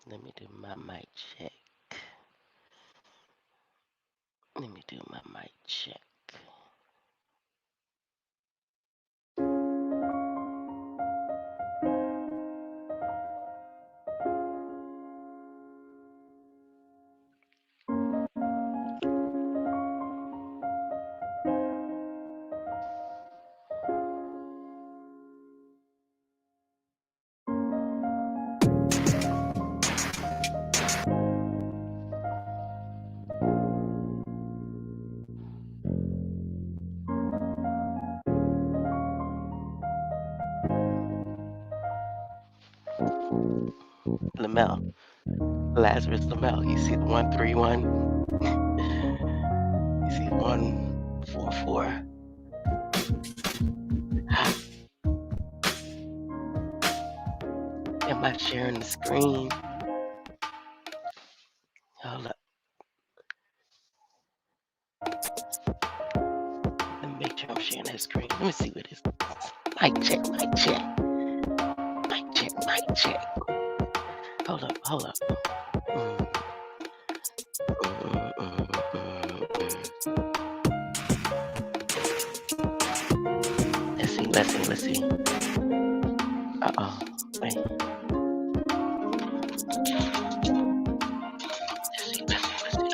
Let me do my mic check. Let me do my mic check. Lamel, Lazarus Lamel. You see the 131? You see the 144? Am I sharing the screen? Hold up. Let me make sure I'm sharing that screen. Let me see what it is. Mic check, mic check. Mic check, mic check. Hold up, hold up. Let's see. Uh-oh. Wait.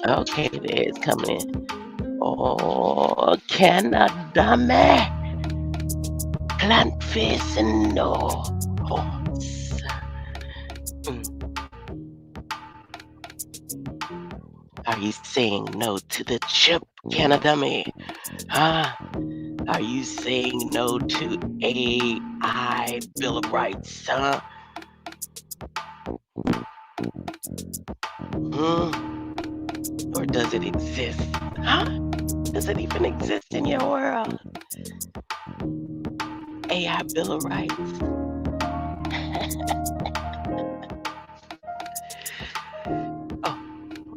Okay, there it's coming in. Oh, Canada, me. Plant face and no horse. Are you saying no to the chip, Canada, me? Huh? Are you saying no to AI Bill of Rights, huh? Or does it exist? Huh? Does it even exist in your world? AI Bill of Rights. Oh,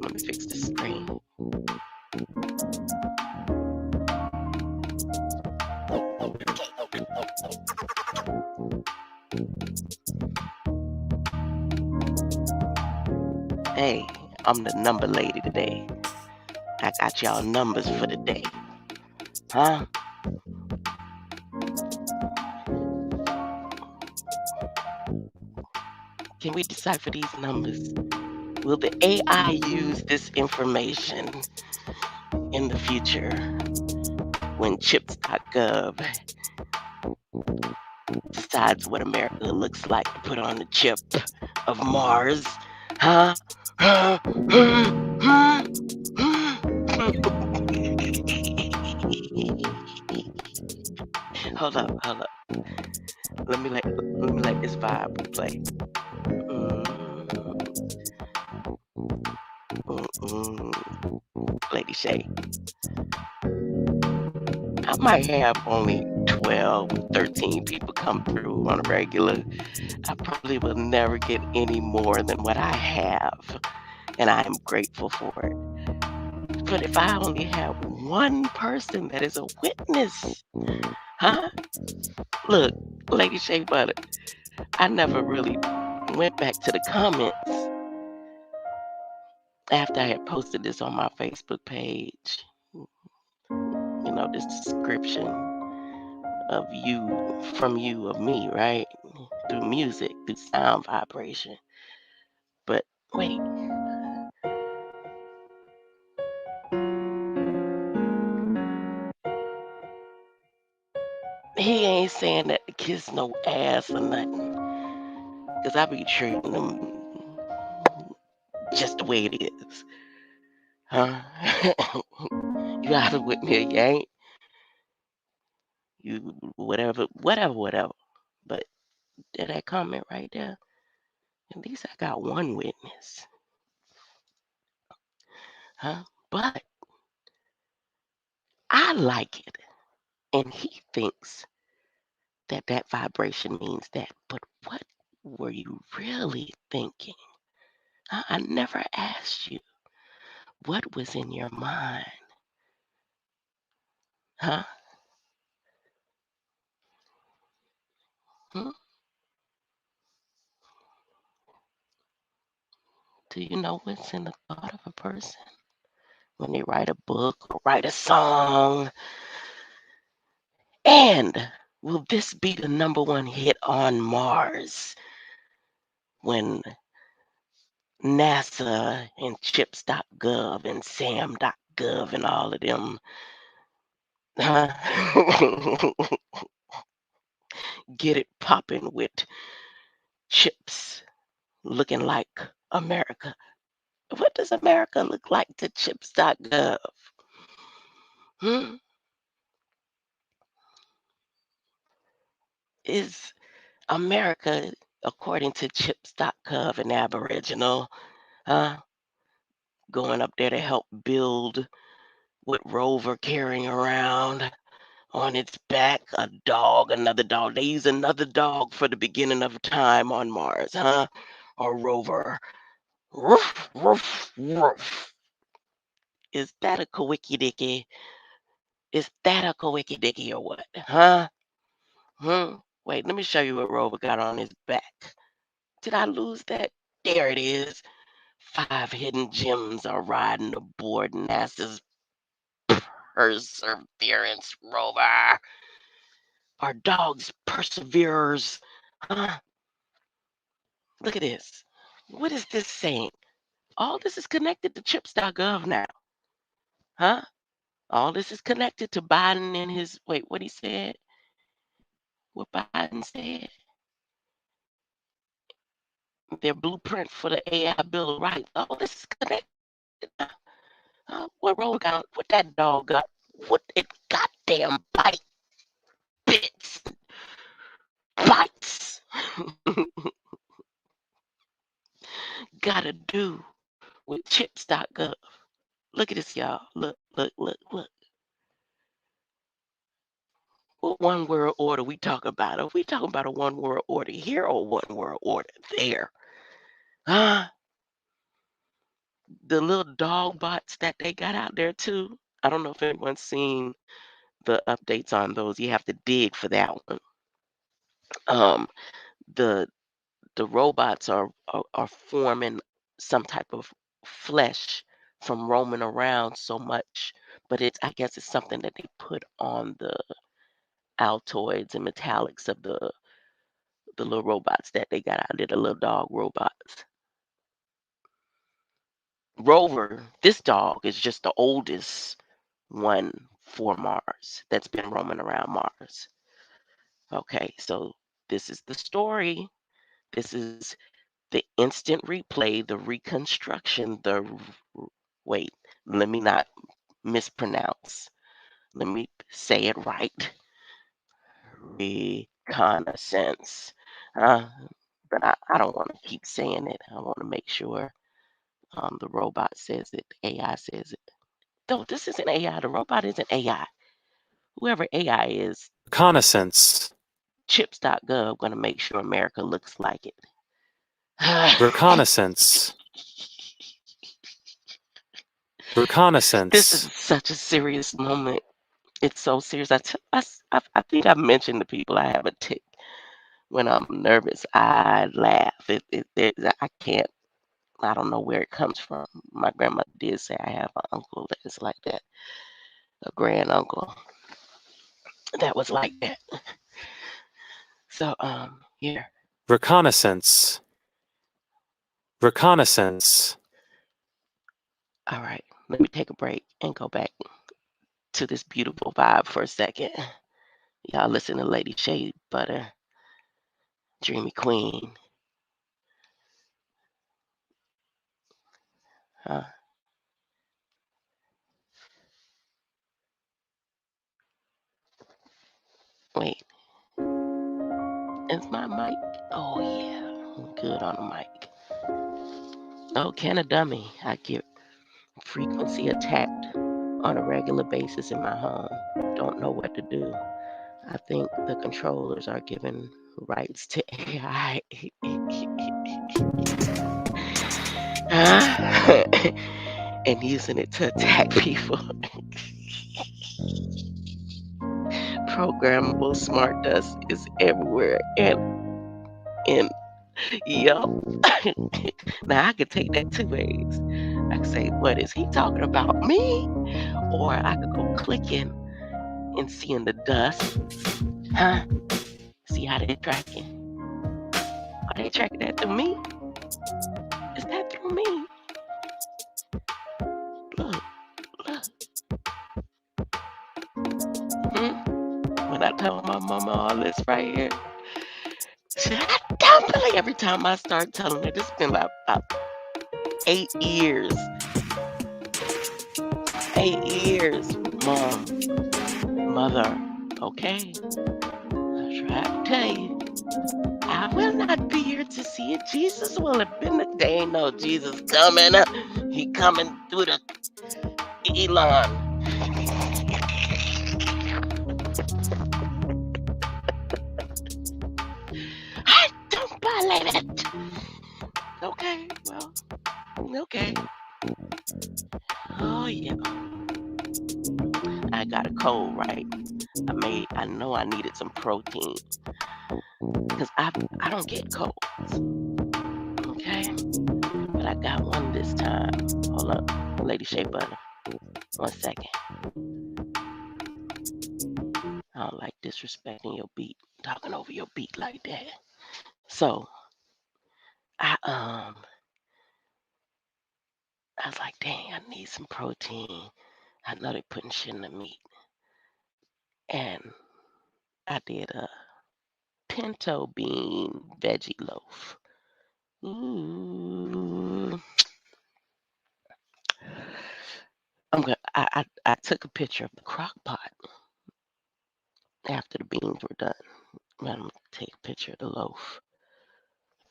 let me fix the screen. Hey, I'm the number lady today. I got y'all numbers for the day. Huh? Can we decipher these numbers? Will the AI use this information in the future when chips.gov decides what America looks like to put on the chip of Mars? Huh? Hold up. Let me let this vibe play. Lady Shay. I might have only 12, 13 people come through on a regular. I probably will never get any more than what I have, and I am grateful for it. But if I only have one person that is a witness, huh? Look, Lady Shea Butter, I never really went back to the comments after I had posted this on my Facebook page. You know, this description of you, from you, of me, right? Through music, through sound vibration. But wait. He ain't saying that to kiss no ass or nothing. Because I be treating them just the way it is. Huh? You either with me or you ain't. You whatever. But that comment right there, at least I got one witness. Huh? But I like it. And he thinks that that vibration means that. But what were you really thinking? I never asked you what was in your mind. Huh? Hmm? Do you know what's in the thought of a person when they write a book or write a song? And will this be the #1 hit on Mars when NASA and chips.gov and sam.gov and all of them huh, get it popping with chips looking like America? What does America look like to chips.gov? Hmm? Is America, according to chips.gov, an Aboriginal, huh, going up there to help build with Rover carrying around on its back a dog, another dog? They use another dog for the beginning of time on Mars, huh? Or Rover. Roof, roof, roof. Is that a kawiki dicky? Is that a kawiki dicky or what? Huh? Hmm? Wait, let me show you what Rover got on his back. Did I lose that? There it is. 5 hidden gems are riding aboard NASA's Perseverance rover. Our dogs perseverers. Huh? Look at this. What is this saying? All this is connected to chips.gov now. Huh? All this is connected to Biden and his wait, what he said? What Biden said? Their blueprint for the AI Bill of Rights. All this is connected now. What roll got? What that dog got? What it goddamn bits, bites gotta do with chips.gov? Look at this, y'all. Look, look, look, look. What one world order we talking about? Are we talking about a one world order here or one world order there? Huh? The little dog bots that they got out there too. I don't know if anyone's seen the updates on those. You have to dig for that one. Um, the the robots are forming some type of flesh from roaming around so much, but it's I guess it's something that they put on the Altoids and metallics of the little robots that they got out there, the little dog robots. Rover, this dog is just the oldest one for Mars that's been roaming around Mars. Okay, so this is the story. This is the instant replay, the reconstruction, wait, let me not mispronounce. Let me say it right. Reconnaissance. Uh, but I don't want to keep saying it. I want to make sure the robot says it, the AI says it. No, this isn't AI. The robot isn't AI. Whoever AI is, Reconnaissance. chips.gov going to make sure America looks like it. Reconnaissance. This is Reconnaissance. such a serious moment. It's so serious. I think I've mentioned to people I have a tick. When I'm nervous, I laugh. I can't. I don't know where it comes from. My grandmother did say I have an uncle that is like that, a grand uncle that was like that. So here. Reconnaissance. Reconnaissance. All right. Let me take a break and go back to this beautiful vibe for a second. Y'all listen to Lady Shea Butter, Dreamy Queen. Huh? Wait, is my mic? Oh yeah, I'm good on the mic. Oh, can a dummy? I get frequency attacked on a regular basis in my home. Don't know what to do. I think the controllers are giving rights to AI. Huh? And using it to attack people. Programmable smart dust is everywhere and Yup. Now I could take that two ways. I could say, what is he talking about? Me? Or I could go clicking and seeing the dusts. Huh? See how they tracking. Are they tracking that through me? Is that through me? Look, look. Hmm? When I told my mama all this right here, she said, I don't believe every time I start telling her, this has been about 8 years. 8 years, mom, mother. Okay, I tried to tell you. I will not be here to see it. Jesus will have been the day. Ain't no Jesus coming. He coming through the Elon. I don't believe it. Okay, well, okay. Oh yeah, I got a cold, right? I know I needed some protein because I don't get colds. Okay, but I got one this time. Hold up, Lady Shea Butter. 1 second. I don't like disrespecting your beat, talking over your beat like that. So I I was like, dang, I need some protein. I know they're putting shit in the meat, and I did a pinto bean veggie loaf. Ooh. I took a picture of the crock pot after the beans were done. I'm gonna take a picture of the loaf,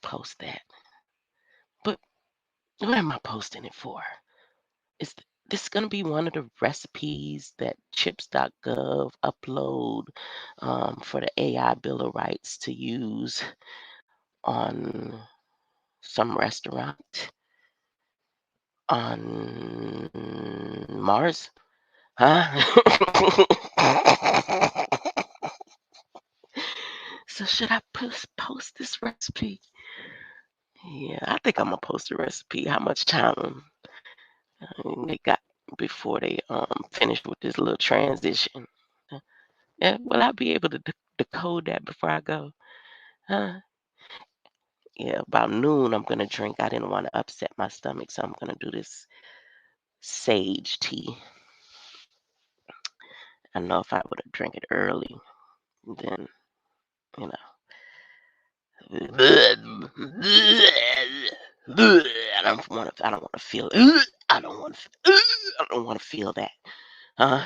post that. But what am I posting it for? Is this gonna be one of the recipes that chips.gov upload for the AI Bill of Rights to use on some restaurant on Mars? Huh? So should I post this recipe? Yeah, I think I'm gonna post the recipe. How much time they got before they finish with this little transition? Uh, Yeah, will I be able to decode that before I go? Huh? Yeah, about noon I'm gonna drink. I didn't want to upset my stomach, so I'm gonna do this sage tea. I know if I would have drank it early, then you know. I don't want to feel. I don't want to. I don't want to feel that. Huh?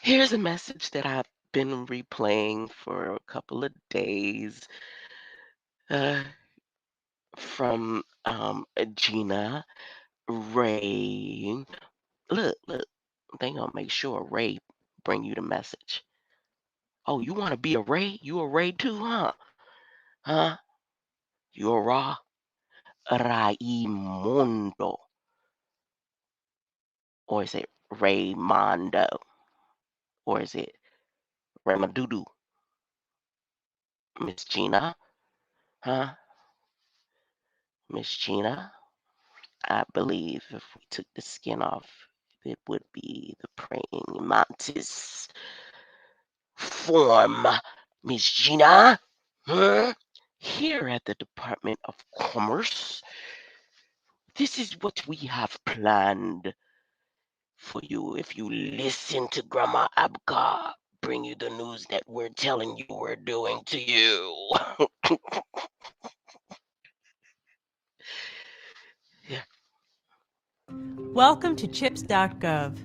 Here's a message that I've been replaying for a couple of days uh, from Gina Ray. Look, they gonna make sure Ray bring you the message. Oh, you want to be a Ray? You a Ray too, huh? Huh? You a Ra? Raimundo. Or is it Raymondo? Or is it Ramadudu? Miss Gina? Huh? Miss Gina? I believe if we took the skin off, it would be the praying mantis form. Miss Gina? Huh? Here at the Department of Commerce, this is what we have planned for you if you listen to Grandma Abka bring you the news that we're telling you we're doing to you. Yeah. Welcome to chips.gov.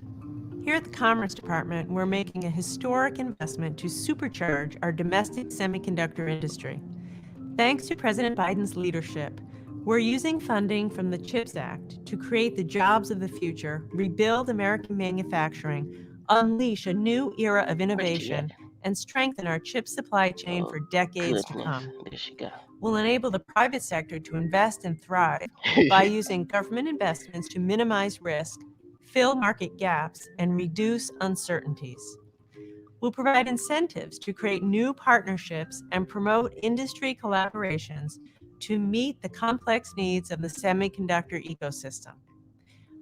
Here at the Commerce Department, we're making a historic investment to supercharge our domestic semiconductor industry. Thanks to President Biden's leadership, we're using funding from the CHIPS Act to create the jobs of the future, rebuild American manufacturing, unleash a new era of Where's she at? innovation, and strengthen our chip supply chain Oh, for decades to goodness. come. There she go. Will enable the private sector to invest and thrive by using government investments to minimize risk, fill market gaps and reduce uncertainties. We'll provide incentives to create new partnerships and promote industry collaborations to meet the complex needs of the semiconductor ecosystem.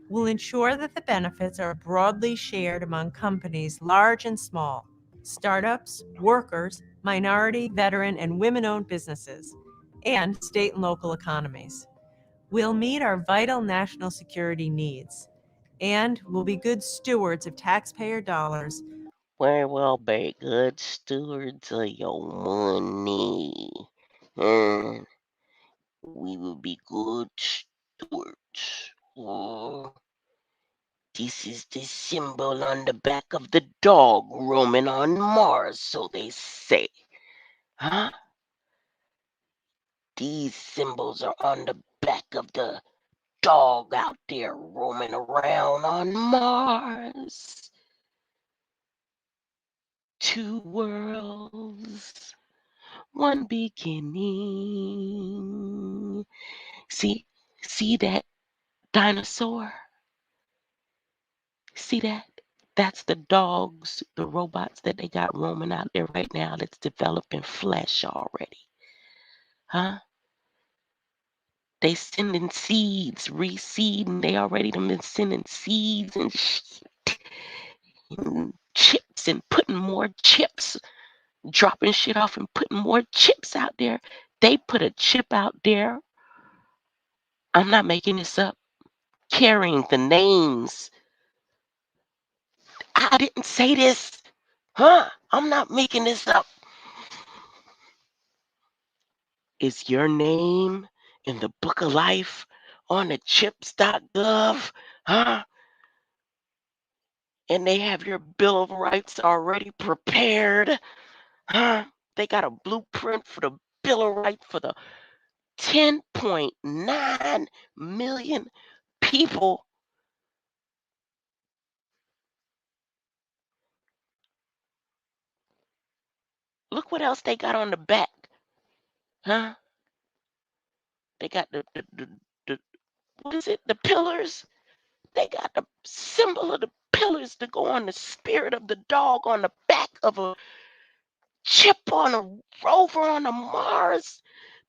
We'll ensure that the benefits are broadly shared among companies large and small, startups, workers, minority, veteran, and women-owned businesses, and state and local economies. We'll meet our vital national security needs, and we'll be good stewards of taxpayer dollars. We will be good stewards of your money. And we will be good stewards. Oh, this is the symbol on the back of the dog roaming on Mars, so they say. Huh? These symbols are on the back of the dog out there roaming around on Mars. Two worlds, one beginning. See that dinosaur? See that? That's the dogs, the robots that they got roaming out there right now that's developing flesh already. Huh? They sending seeds, reseeding. They already done been sending seeds and and chips and putting more chips, dropping shit off and putting more chips out there. They put a chip out there. I'm not making this up. Carrying the names. I didn't say this. Huh? I'm not making this up. Is your name in the book of life on the chips.gov? Huh? And they have your Bill of Rights already prepared? Huh? They got a blueprint for the Bill of Rights for the 10.9 million people. Look what else they got on the back. Huh? They got the what is it? The pillars. They got the symbol of the pillars to go on the spirit of the dog on the back of a chip on a rover on a Mars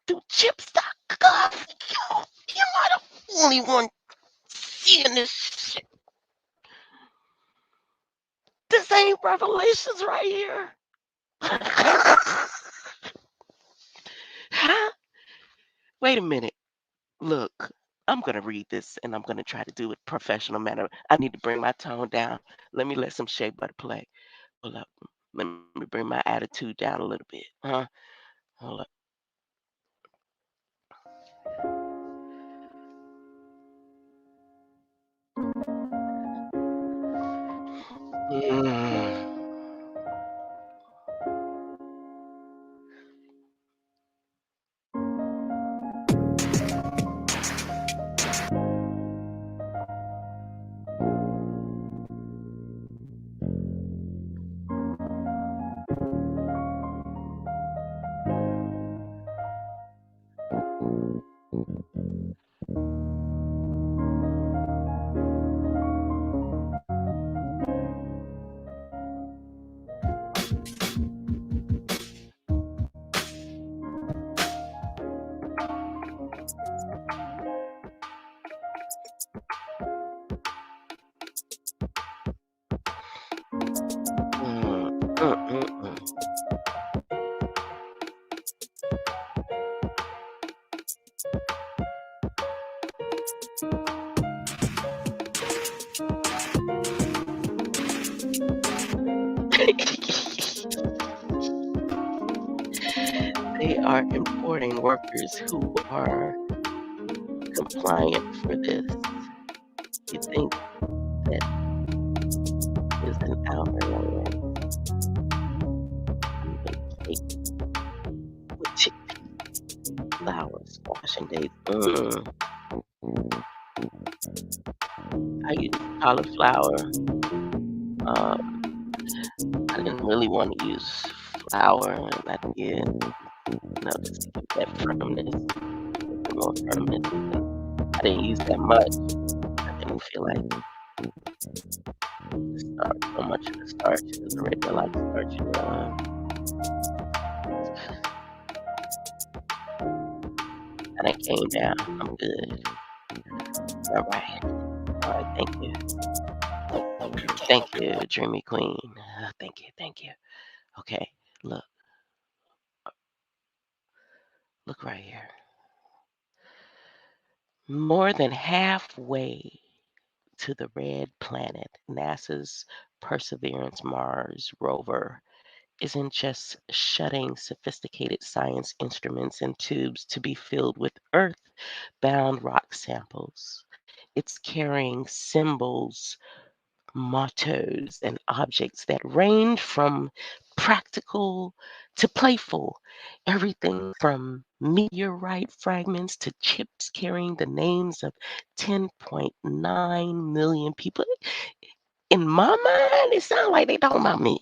through chips.gov. Yo, you're not the only one seeing this shit. This ain't Revelations right here. Huh? Wait a minute. Look, I'm going to read this and I'm going to try to do it professional manner. I need to bring my tone down. Let me let some Shea Butter play. Hold up. Let me bring my attitude down a little bit. Huh? Hold up. Mm. Mm. Mm. They are importing workers who are compliant for this. You think that is an outer land? Even cake with chickpeas, flowers, squash, and dates. I use cauliflower. I didn't really want to use flour, and I did. Just to get that firmness, more firmness. I didn't use that much. I didn't feel like The starch, so much of the starch is already like starch in and it came down. I'm good. All right. All right. Thank you. Thank you, Dreamy Queen. Thank you. Thank you. Okay. Look. Look right here. More than halfway to the red planet, NASA's Perseverance Mars rover isn't just shutting sophisticated science instruments and tubes to be filled with Earth-bound rock samples. It's carrying symbols, mottos, and objects that range from practical to playful. Everything from meteorite fragments to chips carrying the names of 10.9 million people. In my mind, it sounds like they're talking about me.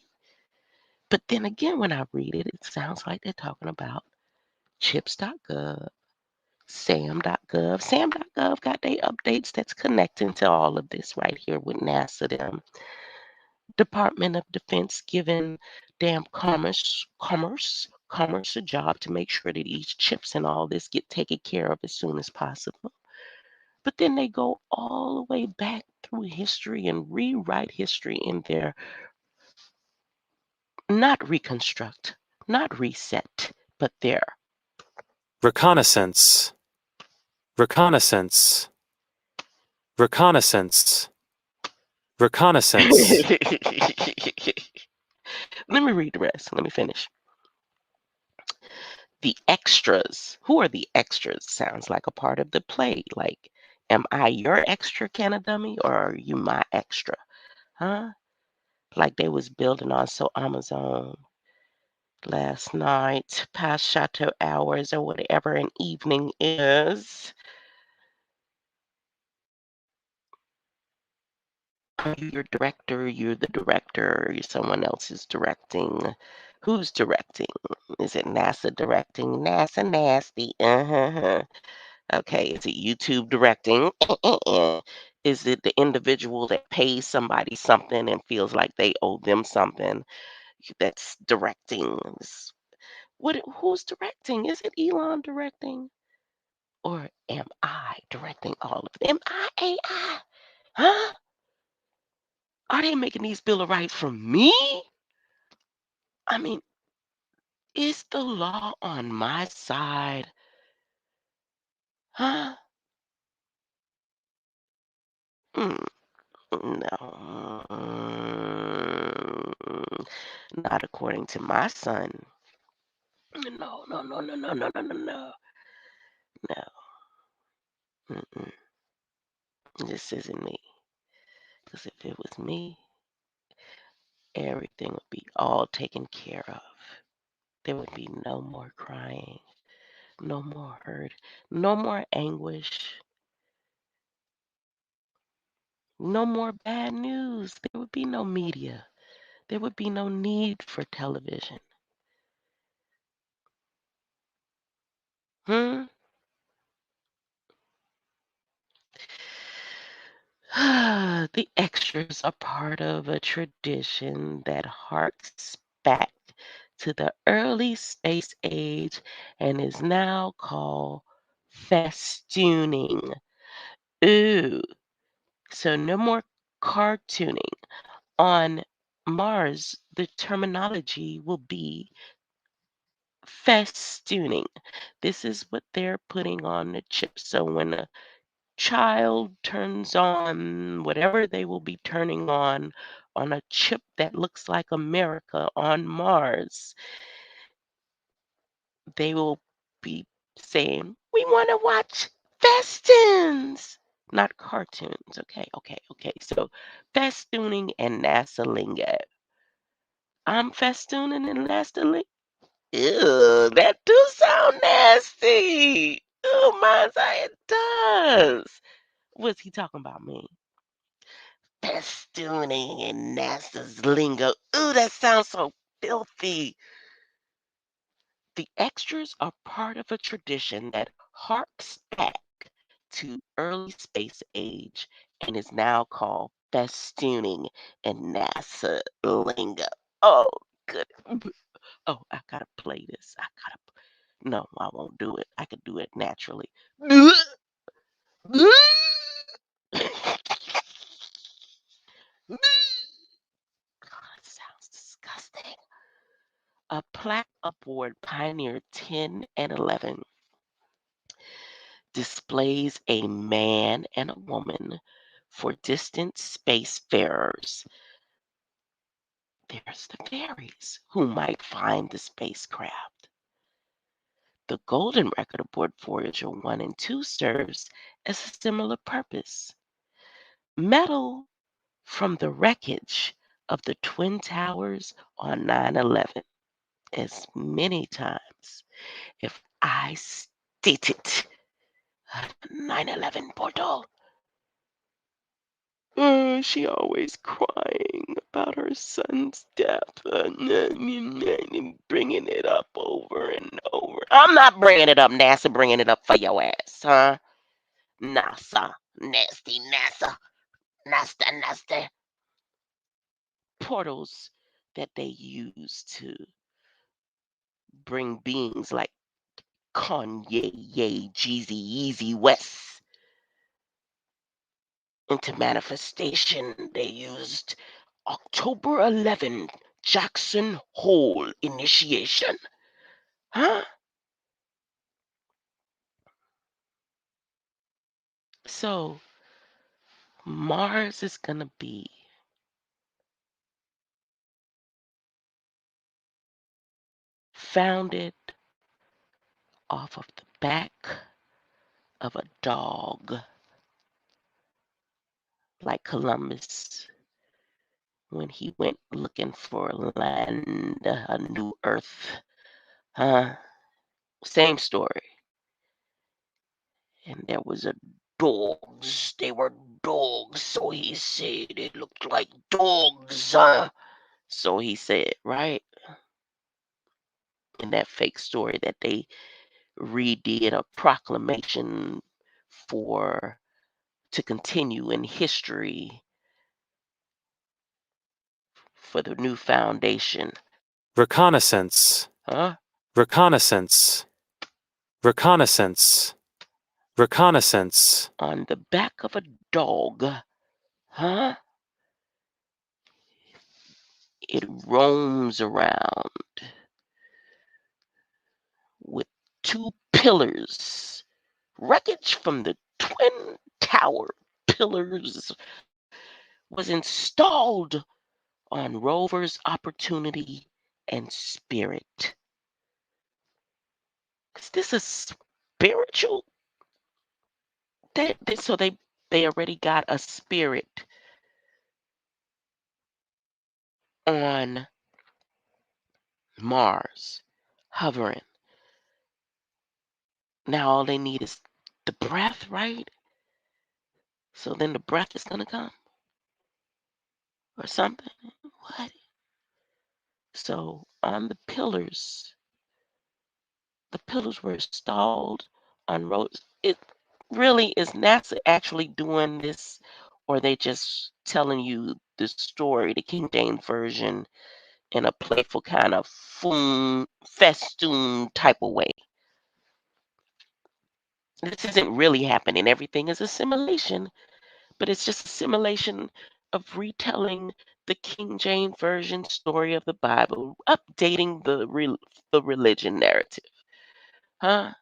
But then again, when I read it, it sounds like they're talking about chips.gov, sam.gov. Sam.gov got their updates that's connecting to all of this right here with NASA, them. Department of Defense giving damn commerce a job to make sure that these chips and all this get taken care of as soon as possible. But then they go all the way back through history and rewrite history in their not reconstruct, not reset, but their reconnaissance, reconnaissance, reconnaissance, reconnaissance, Let me read the rest. Let me finish. The extras. Who are the extras? Sounds like a part of the play. Like, am I your extra, can of dummy, or are you my extra? Huh? Like they was building on so Amazon last night, past chateau hours or whatever an evening is. Are you your director? You're the director. Or someone else is directing. Who's directing? Is it NASA directing? NASA nasty. Uh-huh. Okay. Is it YouTube directing? Is it the individual that pays somebody something and feels like they owe them something that's directing? Who's directing? Is it Elon directing? Or am I directing all of it? Am I AI? Huh? Are they making these Bill of Rights from me? I mean, is the law on my side? Huh? Mm, no. Not according to my son. No, no, no, no, no, no, no, no, no. No. Mm-mm. This isn't me. Because if it was me, everything would be all taken care of. There would be no more crying, no more hurt, no more anguish, no more bad news. There would be no media. There would be no need for television. Hmm? The extras are part of a tradition that harks back to the early space age and is now called festooning. Ooh, so no more cartooning. On Mars, the terminology will be festooning. This is what they're putting on the chip. So when a child turns on whatever they will be turning on a chip that looks like America on Mars, they will be saying, "We want to watch festoons, not cartoons." Okay, okay, okay. So festooning and NASA lingo. I'm festooning and NASA lingo. Ew, that do sound nasty. Oh, Masa, it does. What's he talking about me? Festooning and NASA's lingo. Ooh, that sounds so filthy. The extras are part of a tradition that harks back to early space age and is now called festooning and NASA lingo. Oh, good. Oh, I gotta play this. No, I won't do it. I could do it naturally. It sounds disgusting. A plaque aboard Pioneer 10 and 11 displays a man and a woman for distant spacefarers. There's the fairies who might find the spacecraft. The golden record aboard Voyager 1 and 2 serves as a similar purpose. Metal from the wreckage of the Twin Towers on 9/11 as many times if I stated 9/11 portal. She always crying about her son's death, bringing it up over and over. I'm not bringing it up, NASA bringing it up for your ass, huh? NASA, nasty NASA, nasty. Portals that they use to bring beings like Kanye, Ye, Jeezy, Yeezy, West into manifestation. They used October 11, Jackson Hole initiation. Huh? So Mars is going to be founded off of the back of a dog, like Columbus when he went looking for land, a new earth. Huh? Same story. And there was a dogs. They were dogs, so he said it looked like dogs. So he said, right? In that fake story that they redid a proclamation for to continue in history for the new foundation. Reconnaissance. Huh? Reconnaissance. Reconnaissance. Reconnaissance. On the back of a dog. Huh? It roams around with two pillars. Wreckage from the Twin Tower pillars was installed on Rover's Opportunity and Spirit. Is this a spiritual? So they already got a spirit on Mars hovering. Now all they need is the breath, right? So then the breath is gonna come or something. What? So on the pillars were installed on roads. It really is NASA actually doing this, or they just telling you the story, the King James version, in a playful kind of festoon type of way. This isn't really happening. Everything is a simulation, but it's just a simulation of retelling the King James version story of the Bible, updating the religion narrative. Huh?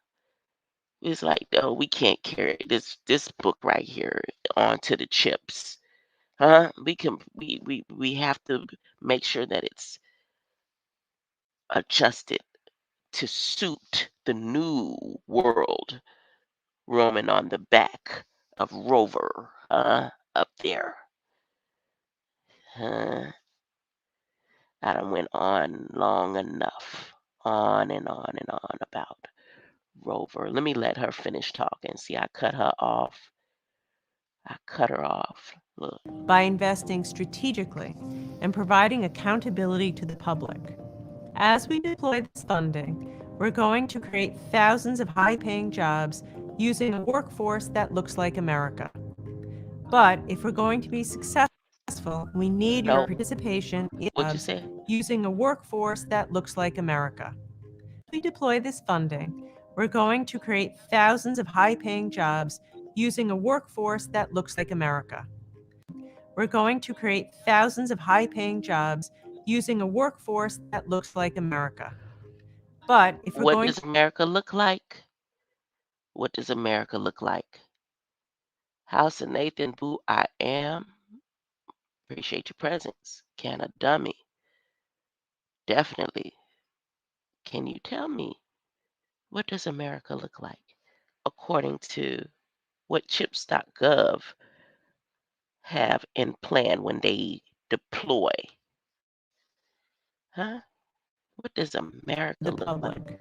It's like, oh, we can't carry this book right here onto the chips. Huh? We have to make sure that it's adjusted to suit the new world roaming on the back of Rover, up there. Huh? I done went on long enough, on and on and on about Rover. Let me let her finish talking. See, I cut her off. I cut her off. Look. by investing strategically and providing accountability to the public. As we deploy this funding, we're going to create thousands of high-paying jobs using a workforce that looks like America. But if we're going to be successful, successful, we need your No. participation in What you jobs say? using a workforce that looks like America. As we deploy this funding, we're going to create thousands of high-paying jobs using a workforce that looks like America. We're going to create thousands of high-paying jobs using a workforce that looks like America. But if we're What going does America look like? What does America look like? House of Nathan Boo, I am. Appreciate your presence. Can a dummy? Definitely. Can you tell me what does America look like according to what chips.gov have in plan when they deploy? Huh? What does America the look like? public.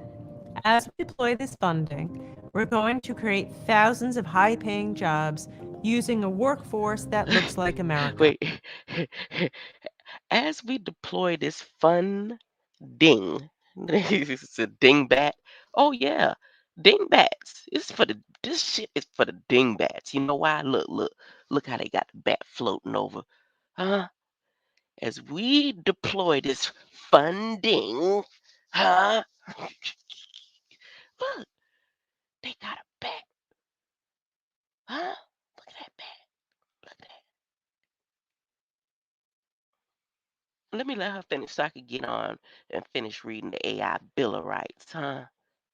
As we deploy this funding, we're going to create thousands of high-paying jobs using a workforce that looks like America. Wait. As we deploy this fun ding, it's a dingbat. Oh yeah, dingbats. It's for the this shit is for the dingbats. You know why? Look how they got the bat floating over. Huh? As we deploy this funding, huh? Look, they got a bat. Huh? Look at that bat. Look at that. Let me let her finish so I can get on and finish reading the AI Bill of Rights, huh?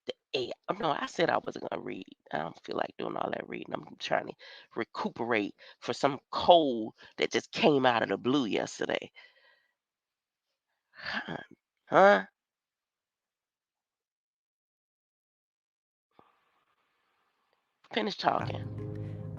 The AI. Oh, no, I said I wasn't gonna read. I don't feel like doing all that reading. I'm trying to recuperate for some cold that just came out of the blue yesterday. Huh? Huh? Finish talking.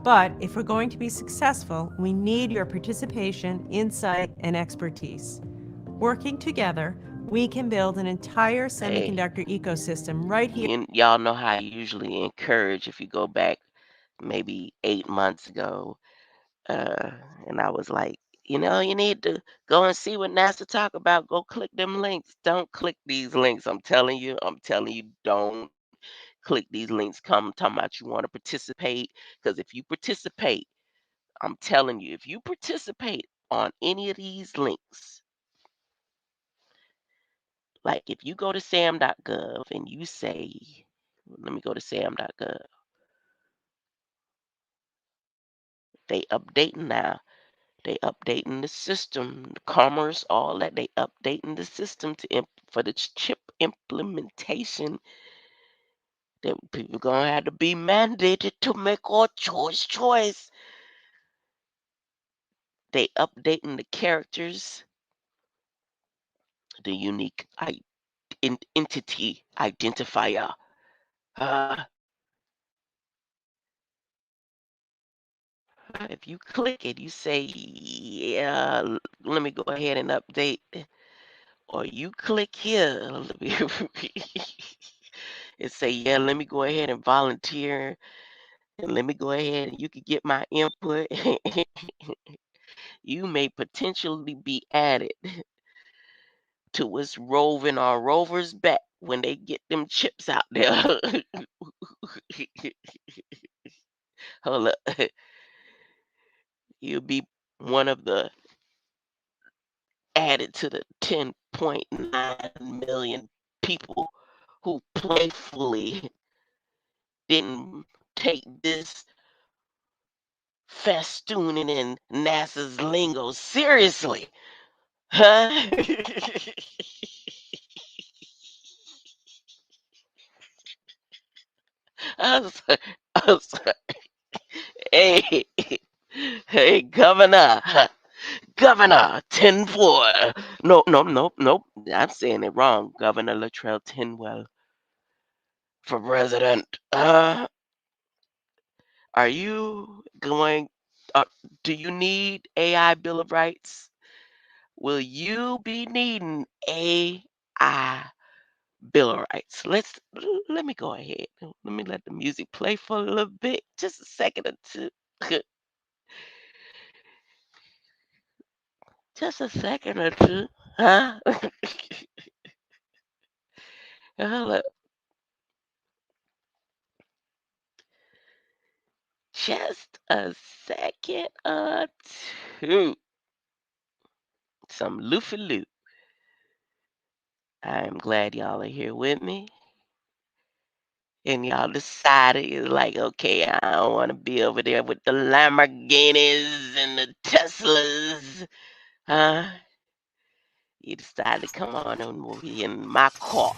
But if we're going to be successful, we need your participation, insight, and expertise. Working together, we can build an entire Hey, semiconductor ecosystem right here. y'all know how I usually encourage if you go back maybe 8 months ago, uh, and I was like, you need to go and see what NASA talk about. Go click them links. Don't click these links. I'm telling you, don't click these links. Come talking about you want to participate. Because if you participate, I'm telling you, if you participate on any of these links, like if you go to sam.gov and you say, let me go to sam.gov. They updating now. They updating the system, the commerce, all that. They updating the system for the chip implementation. That people gonna have to be mandated to make a choice. They updating the characters, the unique entity identifier. Uh, if you click it, you say, yeah, let me go ahead and update. Or you click here. And say, yeah, let me go ahead and volunteer. And let me go ahead and you can get my input. You may potentially be added to what's roving on rovers back when they get them chips out there. Hold up. You'll be one of the added to the 10.9 million people who playfully didn't take this festooning in NASA's lingo seriously. Huh? I was, I was, hey, hey, Governor, Governor Tinfoil. No, no, no, nope. I'm saying it wrong. Governor Latrell Tinwell for president. Are you going? Uh, do you need AI Bill of Rights? Will you be needing AI Bill of Rights? Let me go ahead. Let me let the music play for a little bit, just a second or two. Just a second or two, huh? Hold up. Just a second or two. some loofy-loo. I am glad y'all are here with me. And y'all decided it's like, okay, I don't want to be over there with the Lamborghinis and the Teslas. Huh? You decided to come on and be in my car.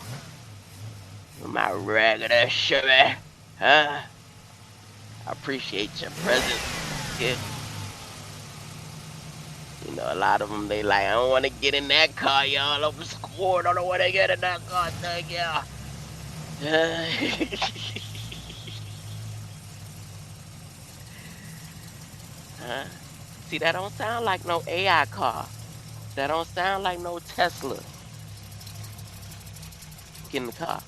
My regular Chevy. Huh? I appreciate your presence here. You know, a lot of them, they like, I don't want to get in that car, y'all. I'm scared. I don't want to get in that car. Thank y'all. Huh? See, that don't sound like no AI car. That don't sound like no Tesla. Get in the car.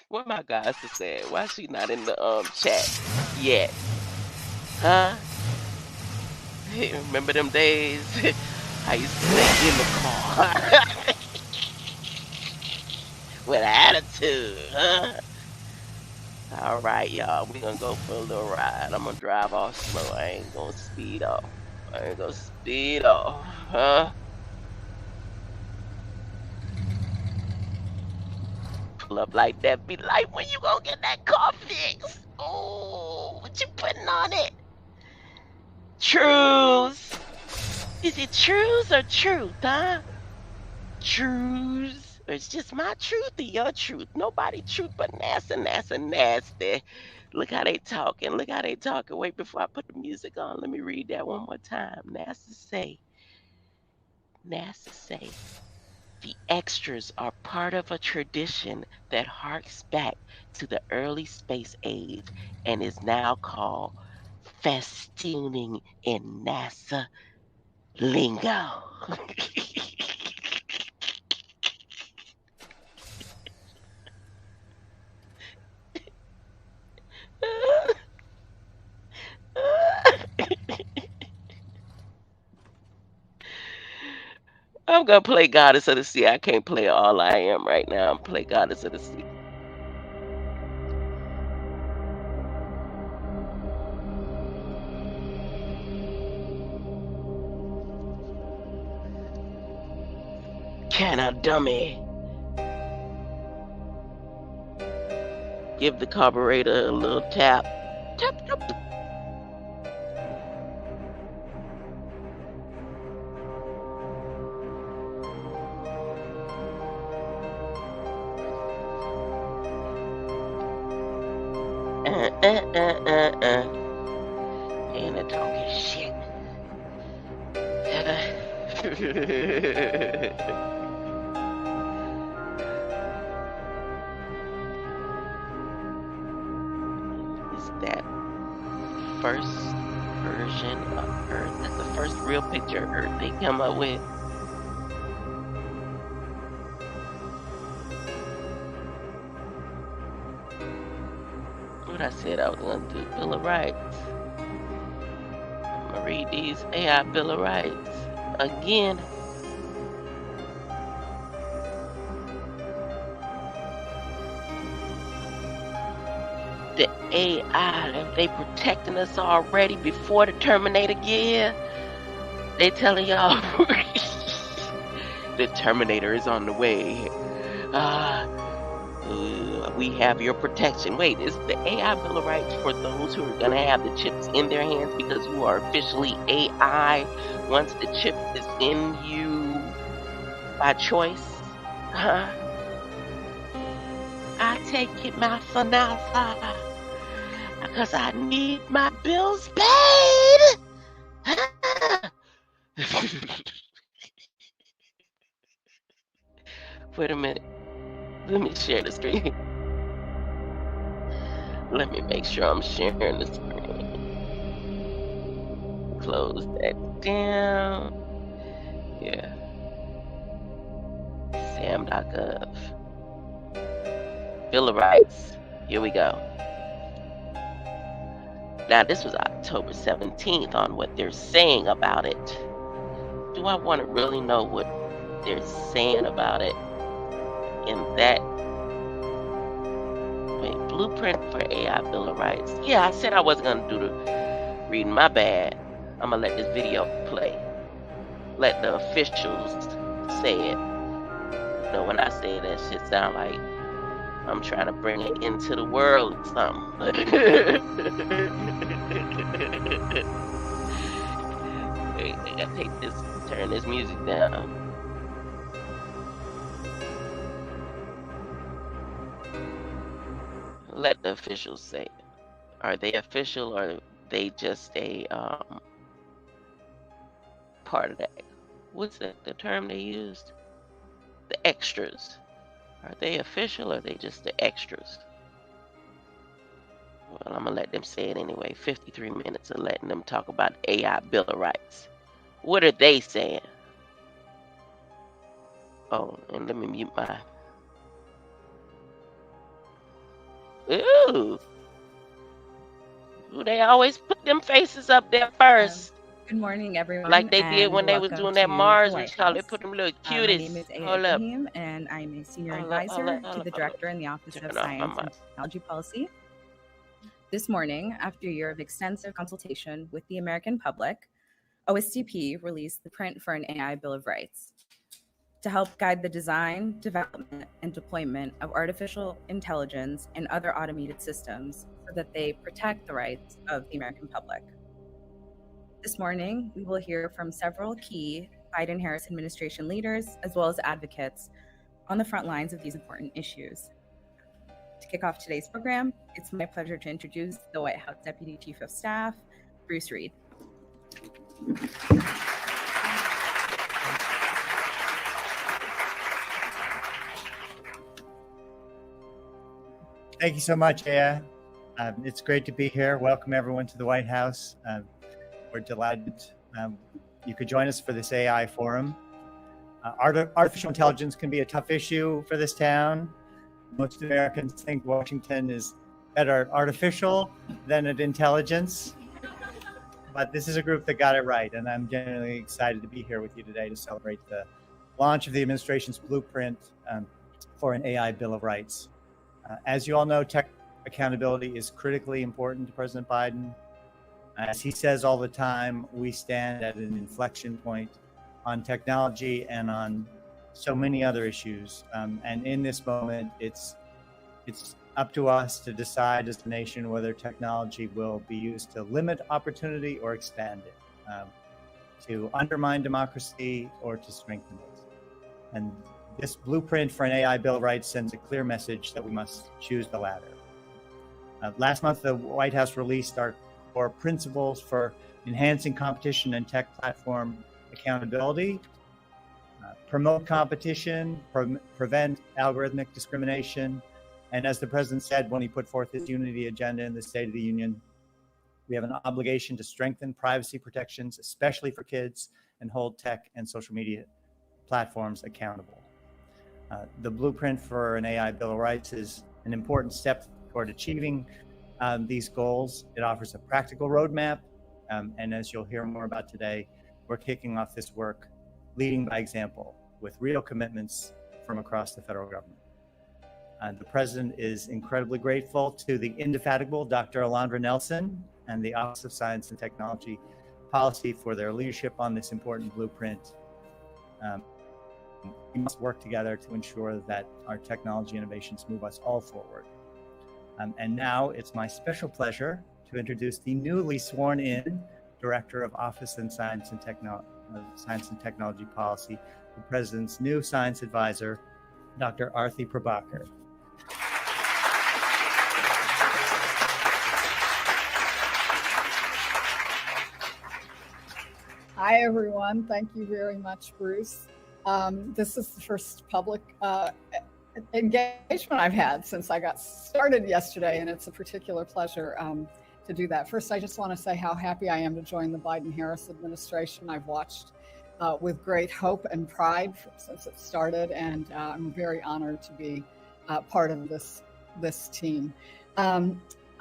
What my guys to say? Why she not in the chat yet? Huh? Remember them days? I used to say in the car with attitude, huh? All right, y'all. We're gonna go for a little ride. I'm gonna drive off slow. I ain't gonna speed off. I ain't gonna speed off, huh? Pull up like that. Be like, when you gonna get that car fixed? Oh, what you putting on it? Truths. Is it truths or truth, huh? Truths. Or it's just my truth or your truth. Nobody truth but NASA, NASA, nasty. Look how they talking. Look how they talking. Wait, before I put the music on, let me read that one more time. NASA say, the extras are part of a tradition that harks back to the early space age and is now called festooning in NASA lingo. I'm gonna play Goddess of the Sea. I can't play All I Am right now. I'm play Goddess of the Sea. Can a dummy give the carburetor a little tap? Tap, tap. And they're talking shit. Is that first version of Earth? That's the first real picture of Earth they come up with. What I said I was gonna do, Bill of Rights. I'm gonna read these AI Bill of Rights again. The AI, they protecting us already before the Terminator get here. They telling y'all the Terminator is on the way. We have your protection. Wait, is the AI Bill of Rights for those who are going to have the chips in their hands because you are officially AI once the chip is in you by choice? Huh? I take it, Masa, because I need my bills paid. Wait a minute. Let me share the screen. Let me make sure I'm sharing the screen. Close that down. Yeah. Sam.gov. Bill of Rights. Here we go. Now, this was October 17th on what they're saying about it. Do I want to really know what they're saying about it in that? Wait, blueprint for AI Bill of Rights. Yeah, I said I wasn't going to do the reading. My bad. I'm going to let this video play. let the officials say it. You know, when I say that shit sound like I'm trying to bring it into the world or something. Wait, I gotta turn this music down. Let the officials say it. Are they official or are they just a part of that? What's the term they used? The extras. Are they official or are they just the extras? Well, I'm gonna let them say it anyway. 53 minutes of letting them talk about AI Bill of Rights. What are they saying? Oh, and let me mute my. Ooh. Ooh, they always put them faces up there first. Good morning, everyone. Like they did and when they was welcome doing that to Mars the White recall. They House. put them little My name is cuties. Aya Hold up. Ibrahim, and I'm a senior Hold up, advisor hold up, to hold the up, hold up. Director in the Office Turn of off my Science and mic. Technology Policy. This morning, after a year of extensive consultation with the American public, OSTP released the print for an AI Bill of Rights to help guide the design, development, and deployment of artificial intelligence and other automated systems so that they protect the rights of the American public. This morning, we will hear from several key Biden-Harris administration leaders, as well as advocates on the front lines of these important issues. To kick off today's program, it's my pleasure to introduce the White House Deputy Chief of Staff, Bruce Reed. Thank you so much, Aya. It's great to be here. Welcome everyone to the White House. We're delighted you could join us for this AI forum. Artificial intelligence can be a tough issue for this town. Most Americans think Washington is better at artificial than at intelligence. But this is a group that got it right, and I'm genuinely excited to be here with you today to celebrate the launch of the administration's blueprint for an AI Bill of Rights. As you all know, tech accountability is critically important to President Biden. As he says all the time, we stand at an inflection point on technology and on so many other issues. And in this moment, it's up to us to decide as a nation whether technology will be used to limit opportunity or expand it, to undermine democracy or to strengthen it. And this blueprint for an AI Bill of Rights sends a clear message that we must choose the latter. Last month, the White House released our core principles for enhancing competition and tech platform accountability, promote competition, prevent algorithmic discrimination, and as the president said when he put forth his unity agenda in the State of the Union, we have an obligation to strengthen privacy protections, especially for kids, and hold tech and social media platforms accountable. The blueprint for an AI Bill of Rights is an important step toward achieving these goals. It offers a practical roadmap, and as you'll hear more about today, we're kicking off this work leading by example with real commitments from across the federal government. The president is incredibly grateful to the indefatigable Dr. Alondra Nelson and the Office of Science and Technology Policy for their leadership on this important blueprint. We must work together to ensure that our technology innovations move us all forward. And now it's my special pleasure to introduce the newly sworn in Director of Office and Science and Technology Policy, the President's new Science Advisor, Dr. Arthi Prabhakar. Hi, everyone. Thank you very much, Bruce. This is the first public engagement I've had since I got started yesterday, and it's a particular pleasure to do that. First, I just want to say how happy I am to join the Biden-Harris administration. I've watched with great hope and pride since it started, and I'm very honored to be part of this team.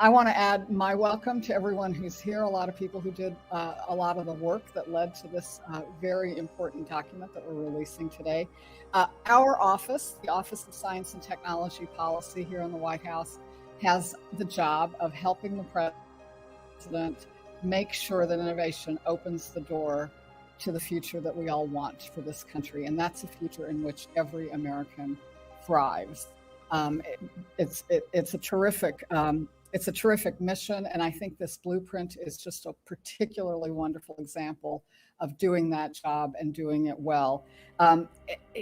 I want to add my welcome to everyone who's here, a lot of people who did a lot of the work that led to this very important document that we're releasing today. Our office, the Office of Science and Technology Policy here in the White House, has the job of helping the president make sure that innovation opens the door to the future that we all want for this country, and that's a future in which every American thrives. It's a terrific mission, and I think this blueprint is just a particularly wonderful example of doing that job and doing it well.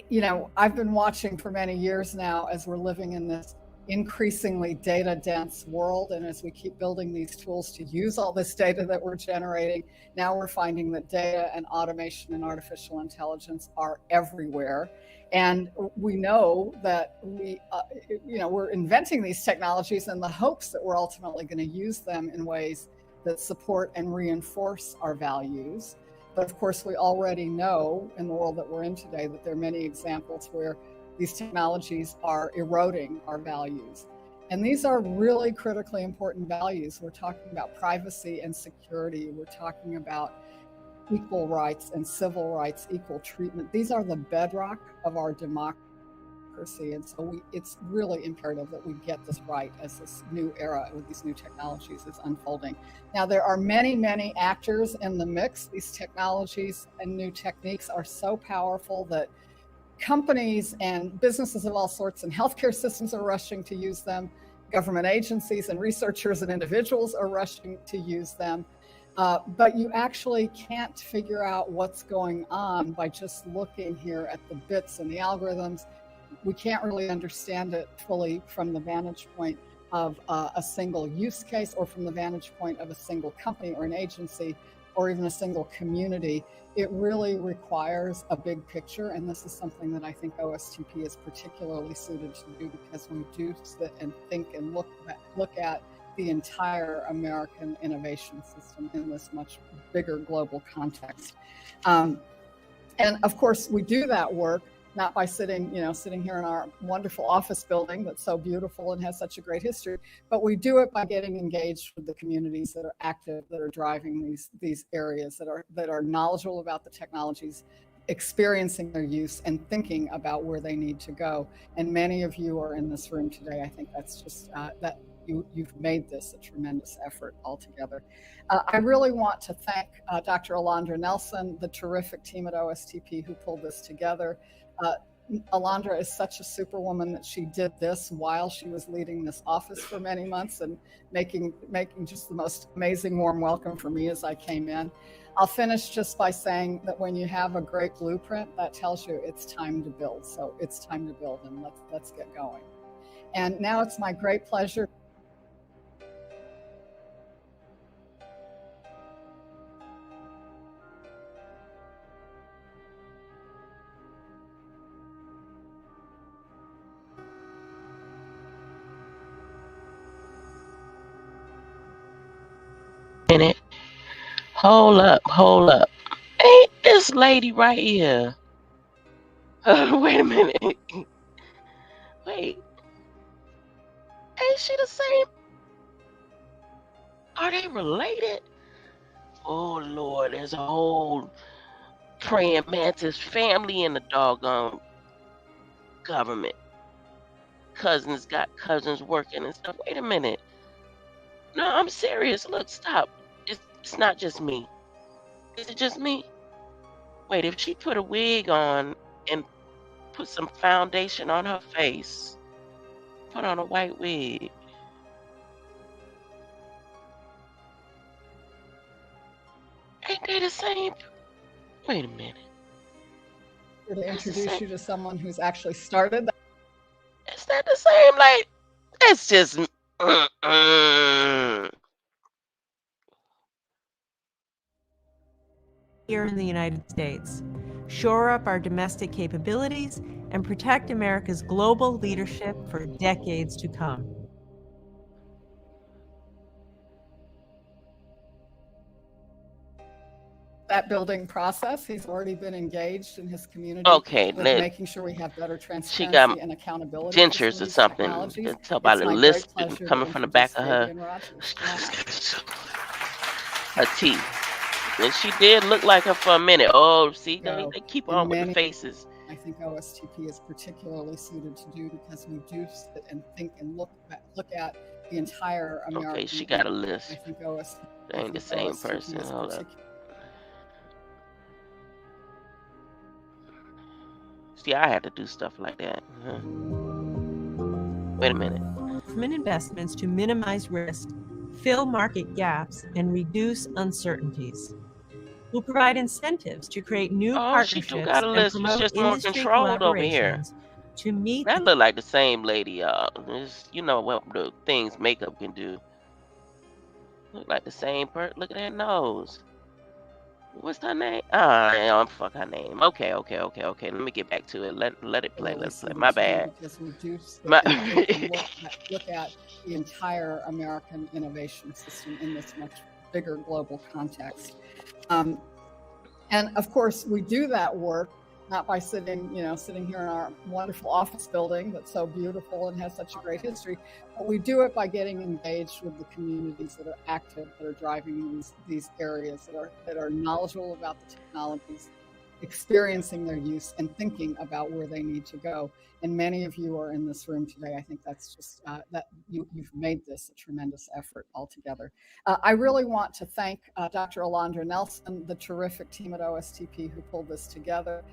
You know, I've been watching for many years now as we're living in this increasingly data dense world, and as we keep building these tools to use all this data that we're generating, now we're finding that data and automation and artificial intelligence are everywhere. And we know that we're inventing these technologies in the hopes that we're ultimately going to use them in ways that support and reinforce our values. But of course, we already know in the world that we're in today that there are many examples where these technologies are eroding our values. And these are really critically important values. We're talking about privacy and security. We're talking about equal rights and civil rights, equal treatment. These are the bedrock of our democracy. And so it's really imperative that we get this right as this new era with these new technologies is unfolding. Now, there are many, many actors in the mix. These technologies and new techniques are so powerful that companies and businesses of all sorts and healthcare systems are rushing to use them. Government agencies and researchers and individuals are rushing to use them. But you actually can't figure out what's going on by just looking here at the bits and the algorithms. We can't really understand it fully from the vantage point of a single use case or from the vantage point of a single company or an agency or even a single community. It really requires a big picture, and this is something that I think OSTP is particularly suited to do, because we do sit and think and look at the entire American innovation system in this much bigger global context. And of course, we do that work not by sitting here in our wonderful office building that's so beautiful and has such a great history, but we do it by getting engaged with the communities that are active, that are driving these areas, that are knowledgeable about the technologies, experiencing their use and thinking about where they need to go. And many of you are in this room today. I think that's just that you've made this a tremendous effort altogether. I really want to thank Dr. Alondra Nelson, the terrific team at OSTP who pulled this together. Alondra is such a superwoman that she did this while she was leading this office for many months and making just the most amazing warm welcome for me as I came in. I'll finish just by saying that when you have a great blueprint, that tells you it's time to build. So it's time to build, and let's get going. And now it's my great pleasure. Minute. Hold up. Ain't this lady right here? Wait a minute. Wait. Ain't she the same? Are they related? Oh Lord, there's a whole praying mantis family in the doggone government. Cousins got cousins working and stuff. Wait a minute. No, I'm serious. Look, stop. It's not just me. Is it just me? Wait, if she put a wig on and put some foundation on her face, put on a white wig. Ain't they the same? Wait a minute. To introduce you to someone who's actually started that. Is that the same? Like, it's just. Here in the United States, shore up our domestic capabilities, and protect America's global leadership for decades to come. That building process, he's already been engaged in his community Okay, with making sure we have better transparency she got and accountability. dentures or something. Tell about a list coming from the back of her teeth. And she did look like her for a minute. Oh, see, they keep on with the faces. I think OSTP is particularly suited to do, because we do sit and think and look at the entire American. Okay, she got a list. I think OSTP They ain't the same person. Hold up. See, I had to do stuff like that. Wait a minute. Government investments to minimize risk, fill market gaps, and reduce uncertainties. We'll provide incentives to create new Oh, she do partnerships got a and list. It's promote just more industry controlled over here. collaborations to meet That look like the same lady, y'all. You know what the things makeup can do. Look like the same person. Look at that nose. What's her name? Fuck her name. Okay. Let me get back to it. Let it play. Let it play. My bad. Just reduce My look at the entire American innovation system in this much bigger global context. And of course, we do that work not by sitting here in our wonderful office building that's so beautiful and has such a great history, but we do it by getting engaged with the communities that are active, that are driving these areas, that are knowledgeable about the technologies, experiencing their use and thinking about where they need to go. And many of you are in this room today. I think that's just that you've made this a tremendous effort altogether. I really want to thank Dr. Alondra Nelson, the terrific team at OSTP who pulled this together.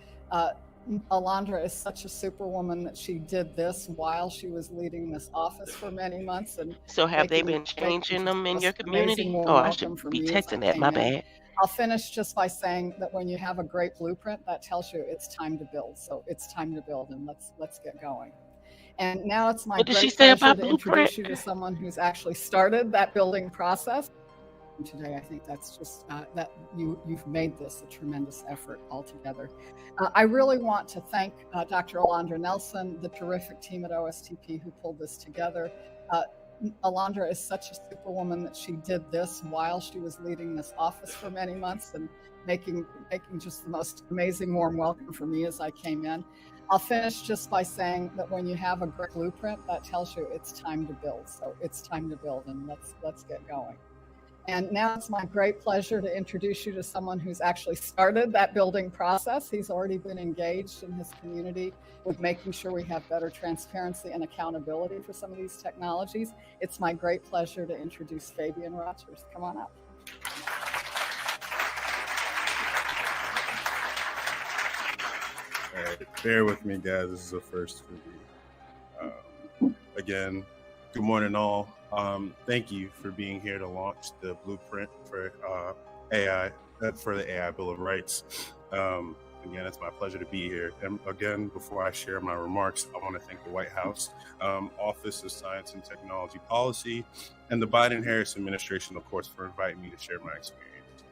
Alondra is such a superwoman that she did this while she was leading this office for many months. And So have they been changing them in your community? Oh, I should be texting that. My bad. I'll finish just by saying that when you have a great blueprint, that tells you it's time to build. So it's time to build, and let's get going. And now it's my great pleasure to introduce you to someone who's actually started that building process. Today, I think that's just that you've made this a tremendous effort altogether. I really want to thank Dr. Alondra Nelson, the terrific team at OSTP who pulled this together. Alondra is such a superwoman that she did this while she was leading this office for many months and making just the most amazing warm welcome for me as I came in. I'll finish just by saying that when you have a great blueprint, that tells you it's time to build. So it's time to build, and let's get going. And now it's my great pleasure to introduce you to someone who's actually started that building process. He's already been engaged in his community with making sure we have better transparency and accountability for some of these technologies. It's my great pleasure to introduce Fabian Rogers. Come on up. All right, bear with me, guys. This is a first for me. Again, good morning, all. Thank you for being here to launch the blueprint for AI, for the AI Bill of Rights. Again, it's my pleasure to be here. And again, before I share my remarks, I want to thank the White House, Office of Science and Technology Policy, and the Biden-Harris administration, of course, for inviting me to share my experience.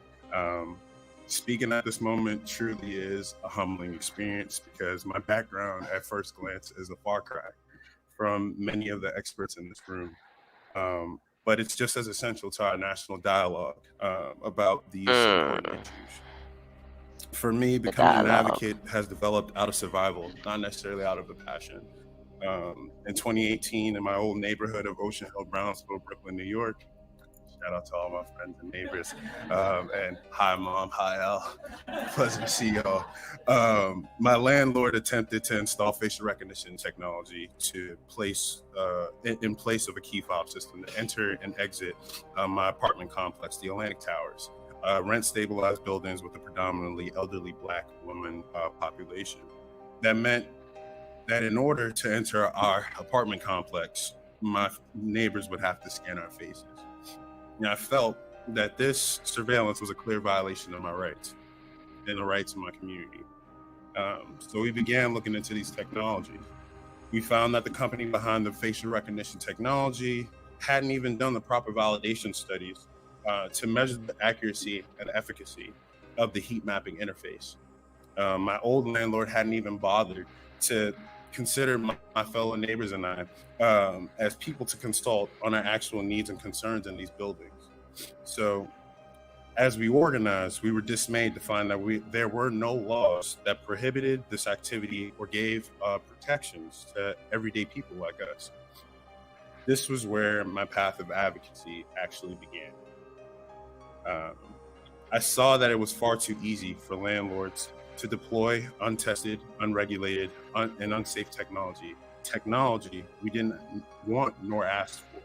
Speaking at this moment truly is a humbling experience because my background at first glance is a far cry from many of the experts in this room. But it's just as essential to our national dialogue about these important issues. For me, becoming an advocate has developed out of survival, not necessarily out of a passion. In 2018, in my old neighborhood of Ocean Hill, Brownsville, Brooklyn, New York, shout out to all my friends and neighbors, and hi, Mom, hi, Al, pleasure to see y'all. My landlord attempted to install facial recognition technology to place in place of a key fob system to enter and exit my apartment complex, the Atlantic Towers, rent-stabilized buildings with a predominantly elderly Black woman population. That meant that in order to enter our apartment complex, my neighbors would have to scan our faces. And I felt that this surveillance was a clear violation of my rights and the rights of my community. So we began looking into these technologies. We found that the company behind the facial recognition technology hadn't even done the proper validation studies to measure the accuracy and efficacy of the heat mapping interface. My old landlord hadn't even bothered to consider my fellow neighbors and I as people to consult on our actual needs and concerns in these buildings. So as we organized, we were dismayed to find that there were no laws that prohibited this activity or gave protections to everyday people like us. This was where my path of advocacy actually began. I saw that it was far too easy for landlords to deploy untested, unregulated, and unsafe technology we didn't want nor ask for,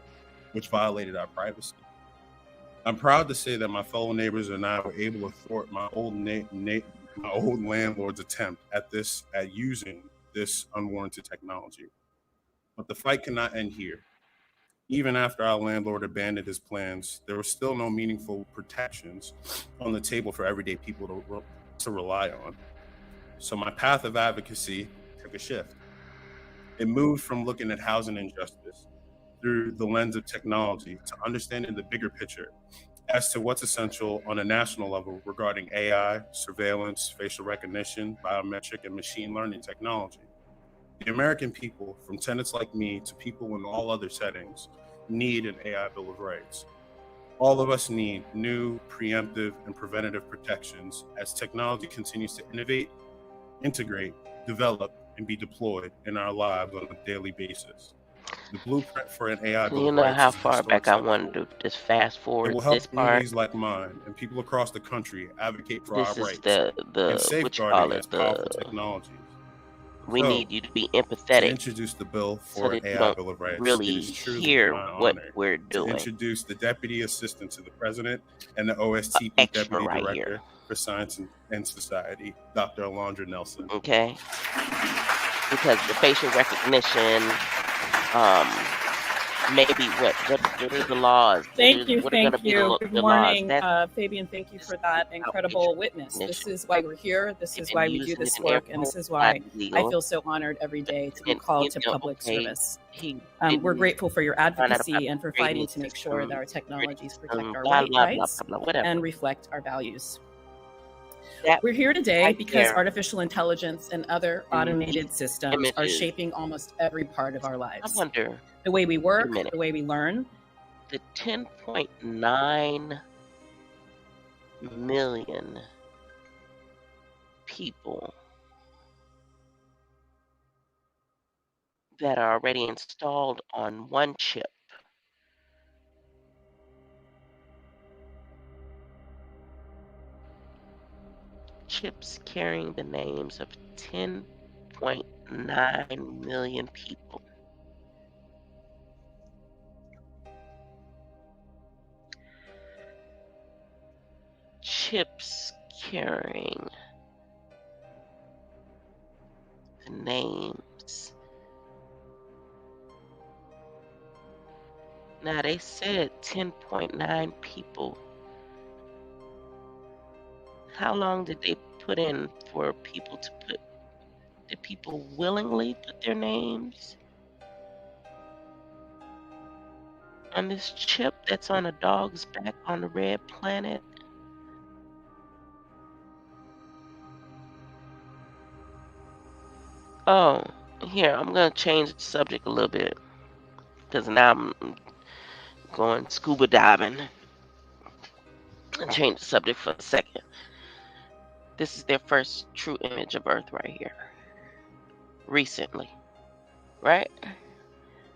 which violated our privacy. I'm proud to say that my fellow neighbors and I were able to thwart my old my old landlord's attempt at using this unwarranted technology. But the fight cannot end here. Even after our landlord abandoned his plans, there were still no meaningful protections on the table for everyday people to rely on. So my path of advocacy took a shift. It moved from looking at housing injustice through the lens of technology to understanding the bigger picture as to what's essential on a national level regarding AI, surveillance, facial recognition, biometric, and machine learning technology. The American people, from tenants like me to people in all other settings, need an AI Bill of Rights. All of us need new, preemptive, and preventative protections as technology continues to innovate, integrate, develop, and be deployed in our lives on a daily basis. The blueprint for an AI Bill You of know Rights how is a far historic back I step wanted forward. to just fast It forward will help this part. communities like mine and people across the country advocate for our This is rights the and what you safeguard call against it, powerful the technologies. we So, need you to be to empathetic introduce the bill so for an that you AI don't Bill of Rights, it really is truly hear my what honor we're to doing. introduce the Deputy Assistant to the President and the OSTP Extra Deputy right Director here, for Science and Society, Dr. Alondra Nelson. okay? Because the facial recognition, maybe what are the laws? Thank you. What are going to Thank be you. Good the laws? morning, That's Fabian. Thank you for about that facial incredible witness. recognition. This is why we're here. This They've is been why we do using it this in work. And airports, this is not why I legal. feel so honored every day to be And called to public okay, service. he We're didn't grateful for your find out about advocacy and for grading fighting to make sure that our system, technologies protect our blah, blah, blah, rights blah, blah, whatever. and reflect our values. That We're here today right because there, artificial intelligence and other these automated systems are images. shaping almost every part of our I lives. wonder, The way we wait a work, minute, the way we learn. the 10.9 million people that are already installed on one chip. Chips carrying the names of 10.9 million people. Chips carrying the names. Now they said 10.9 people. How long did they put in for people to put? Did people willingly put their names on this chip that's on a dog's back on the red planet? Oh, here, I'm going to change the subject a little bit because now I'm going scuba diving and change the subject for a second. This is their first true image of Earth right here. Recently, right?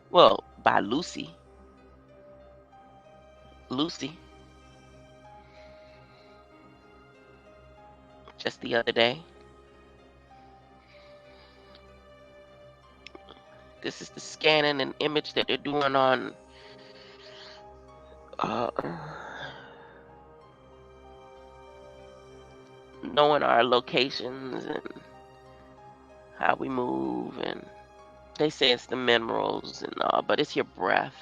Well, by Lucy. Just the other day. This is the scanning and image that they're doing on knowing our locations and how we move, and they say it's the minerals and all, but it's your breath.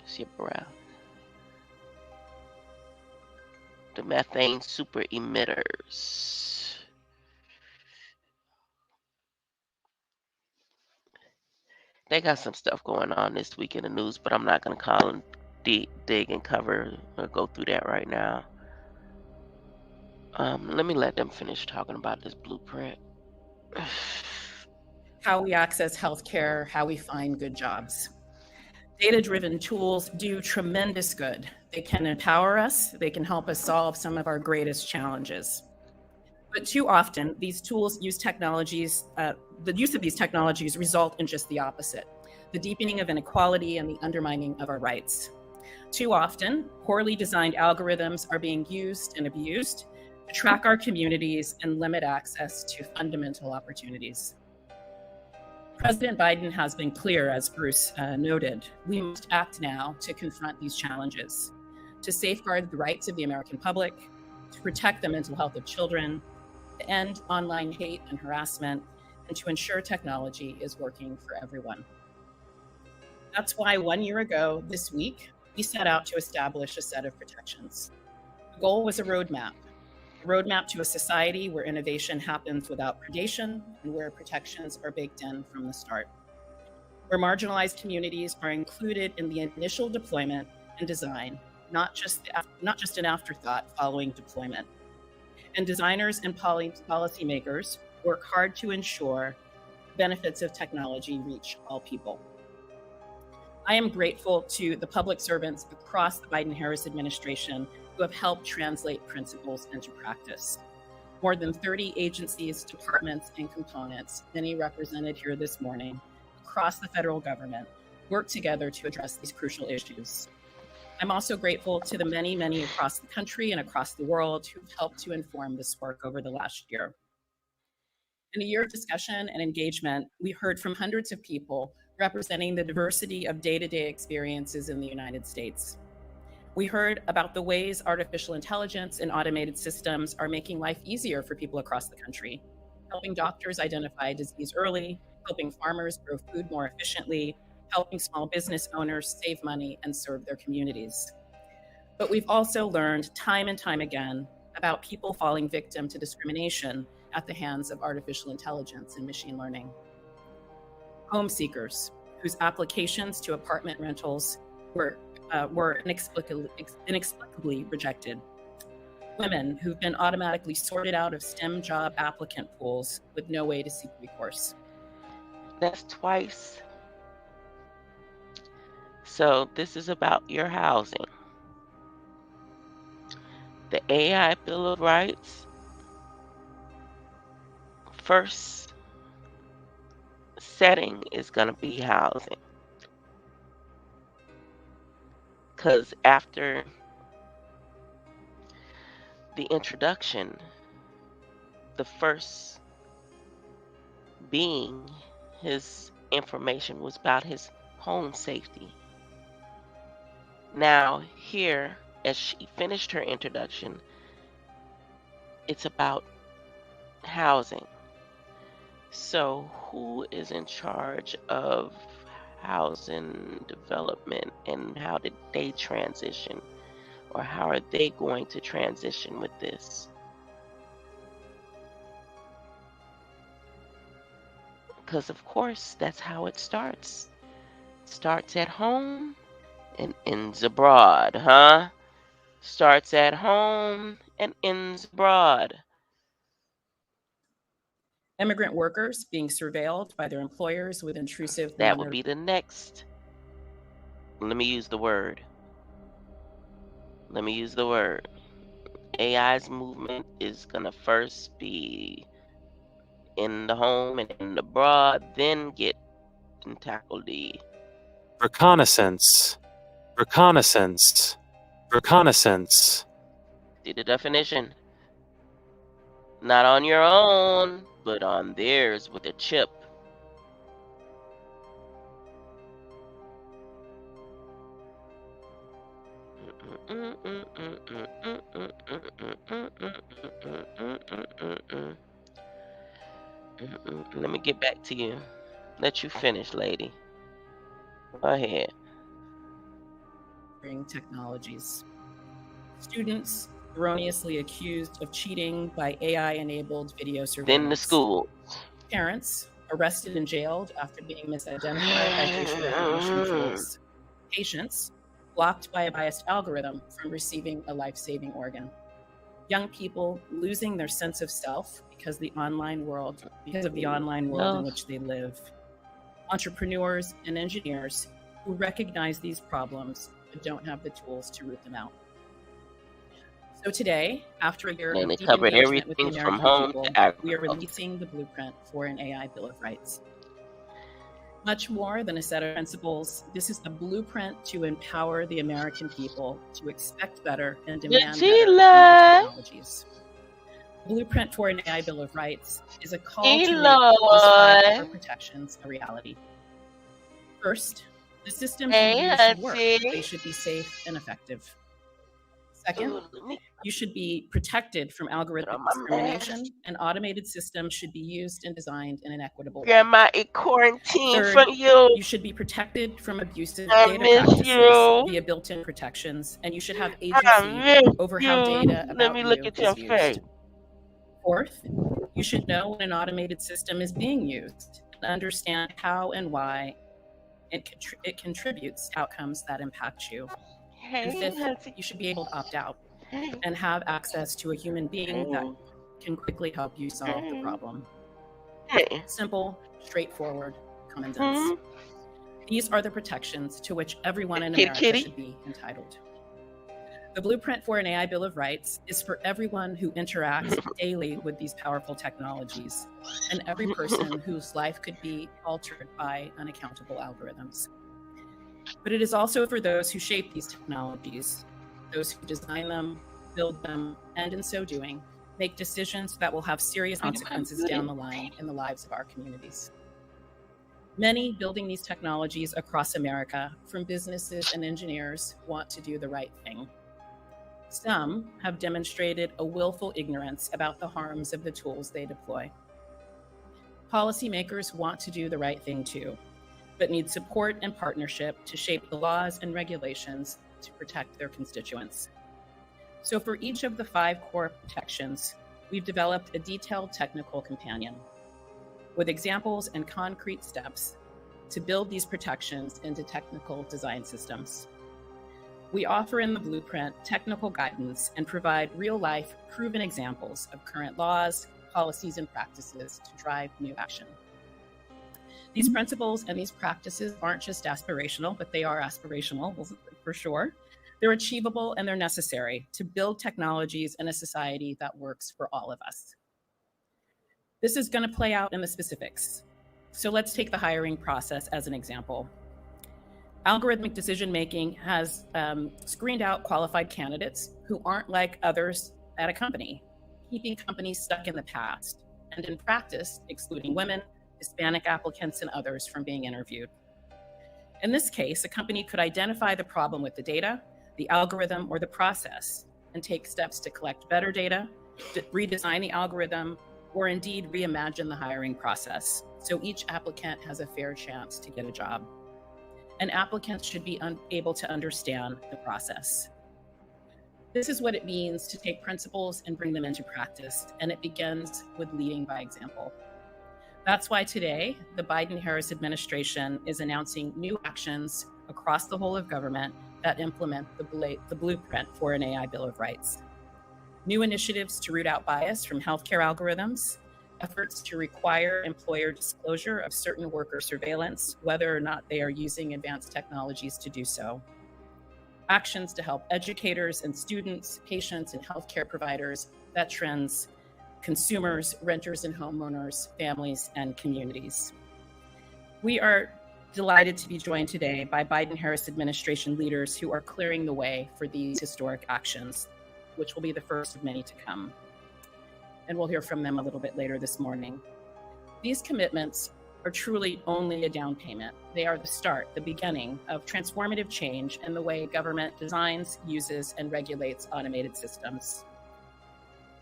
It's your breath. The methane super emitters. They got some stuff going on this week in the news, but I'm not going to call and dig and cover or go through that right now. Let me let them finish talking about this blueprint. How we access healthcare, how we find good jobs. Data-driven tools do tremendous good. They can empower us. They can help us solve some of our greatest challenges. But too often, these tools use technologies, the use of these technologies result in just the opposite, the deepening of inequality and the undermining of our rights. Too often, poorly designed algorithms are being used and abused to track our communities and limit access to fundamental opportunities. President Biden has been clear, as Bruce noted, we must act now to confront these challenges, to safeguard the rights of the American public, to protect the mental health of children, to end online hate and harassment, and to ensure technology is working for everyone. That's why 1 year ago this week, we set out to establish a set of protections. The goal was a roadmap to a society where innovation happens without predation and where protections are baked in from the start, where marginalized communities are included in the initial deployment and design, not just an afterthought following deployment. And designers and policymakers work hard to ensure the benefits of technology reach all people. I am grateful to the public servants across the Biden-Harris administration who have helped translate principles into practice. More than 30 agencies, departments, and components, many represented here this morning, across the federal government, work together to address these crucial issues. I'm also grateful to the many, many across the country and across the world who've helped to inform this work over the last year. In a year of discussion and engagement, we heard from hundreds of people representing the diversity of day-to-day experiences in the United States. We heard about the ways artificial intelligence and automated systems are making life easier for people across the country, helping doctors identify disease early, helping farmers grow food more efficiently, helping small business owners save money and serve their communities. But we've also learned time and time again about people falling victim to discrimination at the hands of artificial intelligence and machine learning. Home seekers whose applications to apartment rentals were inexplicably rejected. Women who've been automatically sorted out of STEM job applicant pools with no way to seek recourse. That's twice. So this is about your housing. The AI Bill of Rights, first setting is going to be housing. Because after the introduction, the first being, his information was about his home safety. Now, here, as she finished her introduction, it's about housing. So, who is in charge of housing development, and how did they transition, or how are they going to transition with this? Because, of course, that's how it starts. It starts at home and ends abroad, huh? Starts at home and ends abroad. Immigrant workers being surveilled by their employers with intrusive... That would be the next. Let me use the word. AI's movement is going to first be in the home and in the abroad, then get and tackle the reconnaissance. See the definition? Not on your own, but on theirs with a chip. Let me get back to you. Let you finish, lady. Go ahead. Technologies. Students erroneously accused of cheating by AI-enabled video surveillance. Then the school. Parents arrested and jailed after being misidentified by facial recognition tools. Patients blocked by a biased algorithm from receiving a life-saving organ. Young people losing their sense of self because of the online world in which they live. Entrepreneurs and engineers who recognize these problems but don't have the tools to root them out. So today, after a year of deep engagement with the American people, we are releasing the blueprint for an AI Bill of Rights. Much more than a set of principles, this is the blueprint to empower the American people to expect better and demand better from new technologies. Blueprint for an AI Bill of Rights is a call to make those protections a reality. First, the systems we use should work. They should be safe and effective. Second, Ooh, let me you should be protected from put algorithmic on my mask. discrimination, and automated systems should be used and designed in an equitable way. Grandma, it quarantine Third, for you. you should be protected from abusive I data miss practices you. via built-in protections, and you should have I agency miss over how data you. Let about me look you at your is face. used. Fourth, you should know when an automated system is being used and understand how and why it contributes to outcomes that impact you. And Hey, fifth, Nancy. you should be able to opt out Hey, and have access to a human being that hey, can quickly help you solve the hey, problem. hey. Simple, straightforward, common sense. Hmm? These are the protections to which everyone in Kitty, America kitty. should be entitled. The blueprint for an AI Bill of Rights is for everyone who interacts daily with these powerful technologies and every person whose life could be altered by unaccountable algorithms. But it is also for those who shape these technologies, those who design them, build them, and in so doing, make decisions that will have serious consequences down the line in the lives of our communities. Many building these technologies across America, from businesses and engineers, want to do the right thing. Some have demonstrated a willful ignorance about the harms of the tools they deploy. Policymakers want to do the right thing too, but need support and partnership to shape the laws and regulations to protect their constituents. So for each of the 5 core protections, we've developed a detailed technical companion with examples and concrete steps to build these protections into technical design systems. We offer in the blueprint technical guidance and provide real-life, proven examples of current laws, policies, and practices to drive new action. These principles and these practices aren't just aspirational, but they are aspirational for sure. They're achievable and they're necessary to build technologies in a society that works for all of us. This is going to play out in the specifics. So let's take the hiring process as an example. Algorithmic decision-making has screened out qualified candidates who aren't like others at a company, keeping companies stuck in the past, and in practice, excluding women, Hispanic applicants, and others from being interviewed. In this case, a company could identify the problem with the data, the algorithm, or the process, and take steps to collect better data, to redesign the algorithm, or indeed reimagine the hiring process, so each applicant has a fair chance to get a job. And applicants should be able to understand the process. This is what it means to take principles and bring them into practice, and it begins with leading by example. That's why today, the Biden-Harris administration is announcing new actions across the whole of government that implement the blueprint for an AI Bill of Rights. New initiatives to root out bias from healthcare algorithms, efforts to require employer disclosure of certain worker surveillance, whether or not they are using advanced technologies to do so. Actions to help educators and students, patients and healthcare providers, veterans, consumers, renters and homeowners, families, and communities. We are delighted to be joined today by Biden-Harris administration leaders who are clearing the way for these historic actions, which will be the first of many to come. And we'll hear from them a little bit later this morning. These commitments are truly only a down payment. They are the start, the beginning of transformative change in the way government designs, uses, and regulates automated systems.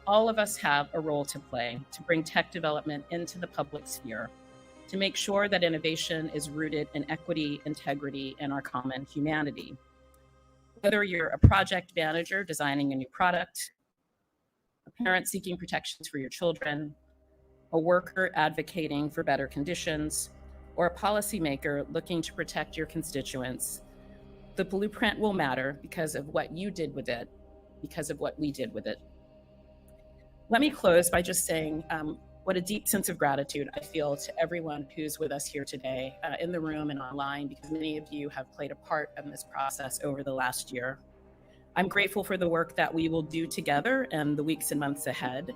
All of us have a role to play to bring tech development into the public sphere, to make sure that innovation is rooted in equity, integrity, and our common humanity. Whether you're a project manager designing a new product, a parent seeking protections for your children, a worker advocating for better conditions, or a policymaker looking to protect your constituents, the blueprint will matter because of what you did with it, because of what we did with it. Let me close by just saying what a deep sense of gratitude I feel to everyone who's with us here today in the room and online, because many of you have played a part in this process over the last year. I'm grateful for the work that we will do together in the weeks and months ahead.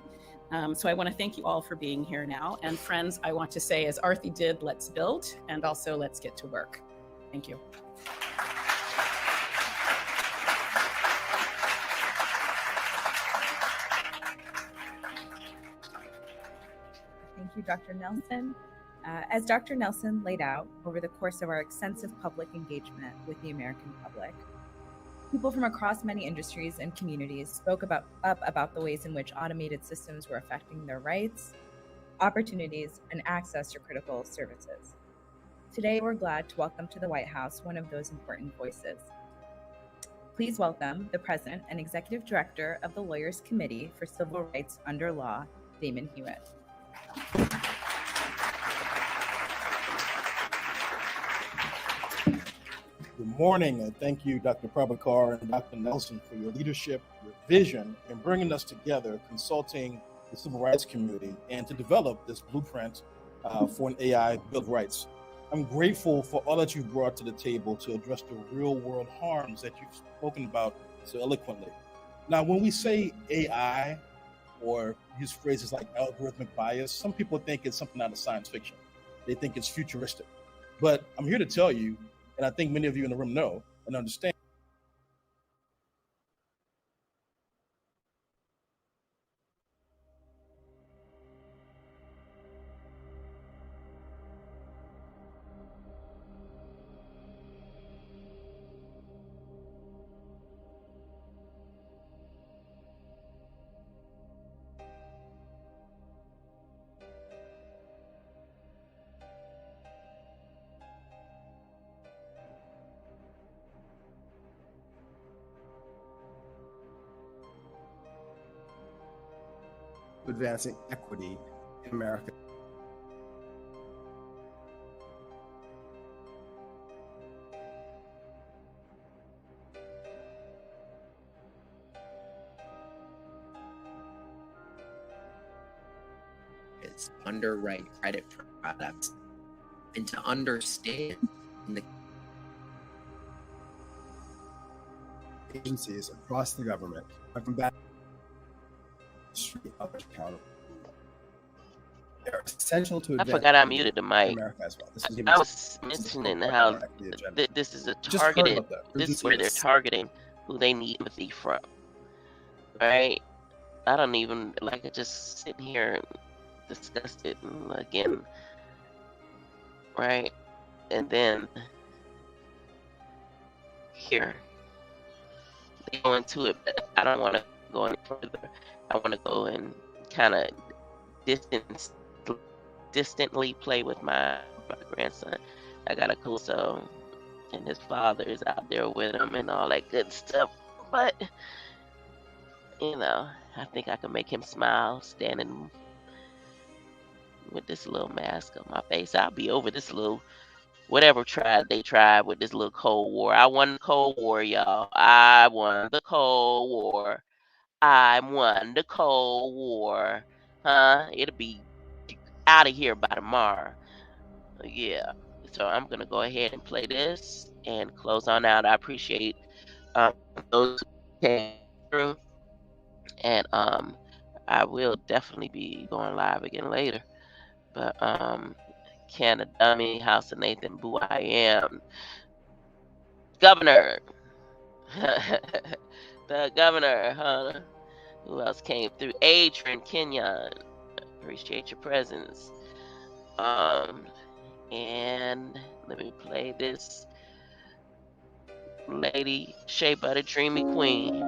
So I want to thank you all for being here now. And friends, I want to say, as Arthi did, let's build, and also let's get to work. Thank you. Thank you, Dr. Nelson. As Dr. Nelson laid out over the course of our extensive public engagement with the American public, People from across many industries and communities spoke about the ways in which automated systems were affecting their rights, opportunities, and access to critical services. Today, we're glad to welcome to the White House one of those important voices. Please welcome the President and Executive Director of the Lawyers Committee for Civil Rights Under Law, Damon Hewitt. Good morning, and thank you, Dr. Prabhakar and Dr. Nelson, for your leadership, your vision in bringing us together, consulting the civil rights community, and to develop this blueprint for an AI Bill of Rights. I'm grateful for all that you've brought to the table to address the real world harms that you've spoken about so eloquently. Now, when we say AI or use phrases like algorithmic bias, some people think it's something out of science fiction. They think it's futuristic. But I'm here to tell you, and I think many of you in the room know and understand, advancing equity in America. It's underwrite credit products and to understand the Agencies across the government are combating accountable. They're essential to I advance forgot I muted the mic. America as well. I was mentioning how this is a targeted, this is where they're targeting who they need empathy from, right? I don't even, like, I just sit here and discuss it again, right? And then here, they go into it, but I don't want to go any further. I want to go and kind of distantly play with my grandson. I got a Calypso, and his father is out there with him and all that good stuff. But, you know, I think I can make him smile standing with this little mask on my face. I'll be over this little, whatever they tried with this little Cold War. I won the Cold War, y'all. I won the Cold War. I won the Cold War. It'll be out of here by tomorrow. Yeah. So I'm gonna go ahead and play this and close on out. I appreciate those who came through, and I will definitely be going live again later. But Can a Dummy, House of Nathan, Boo I Am, Governor, the Governor, huh? Who else came through? Adrian Kenyon, appreciate your presence. And let me play this Lady Shea Butter Dreamy Queen.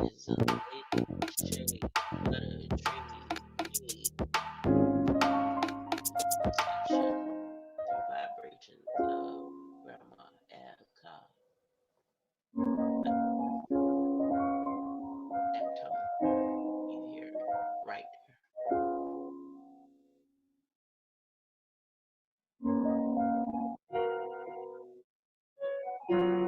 Is a little shade of a dreamy beat section through vibrations of Grandma and Ka. That tone, you hear it right there.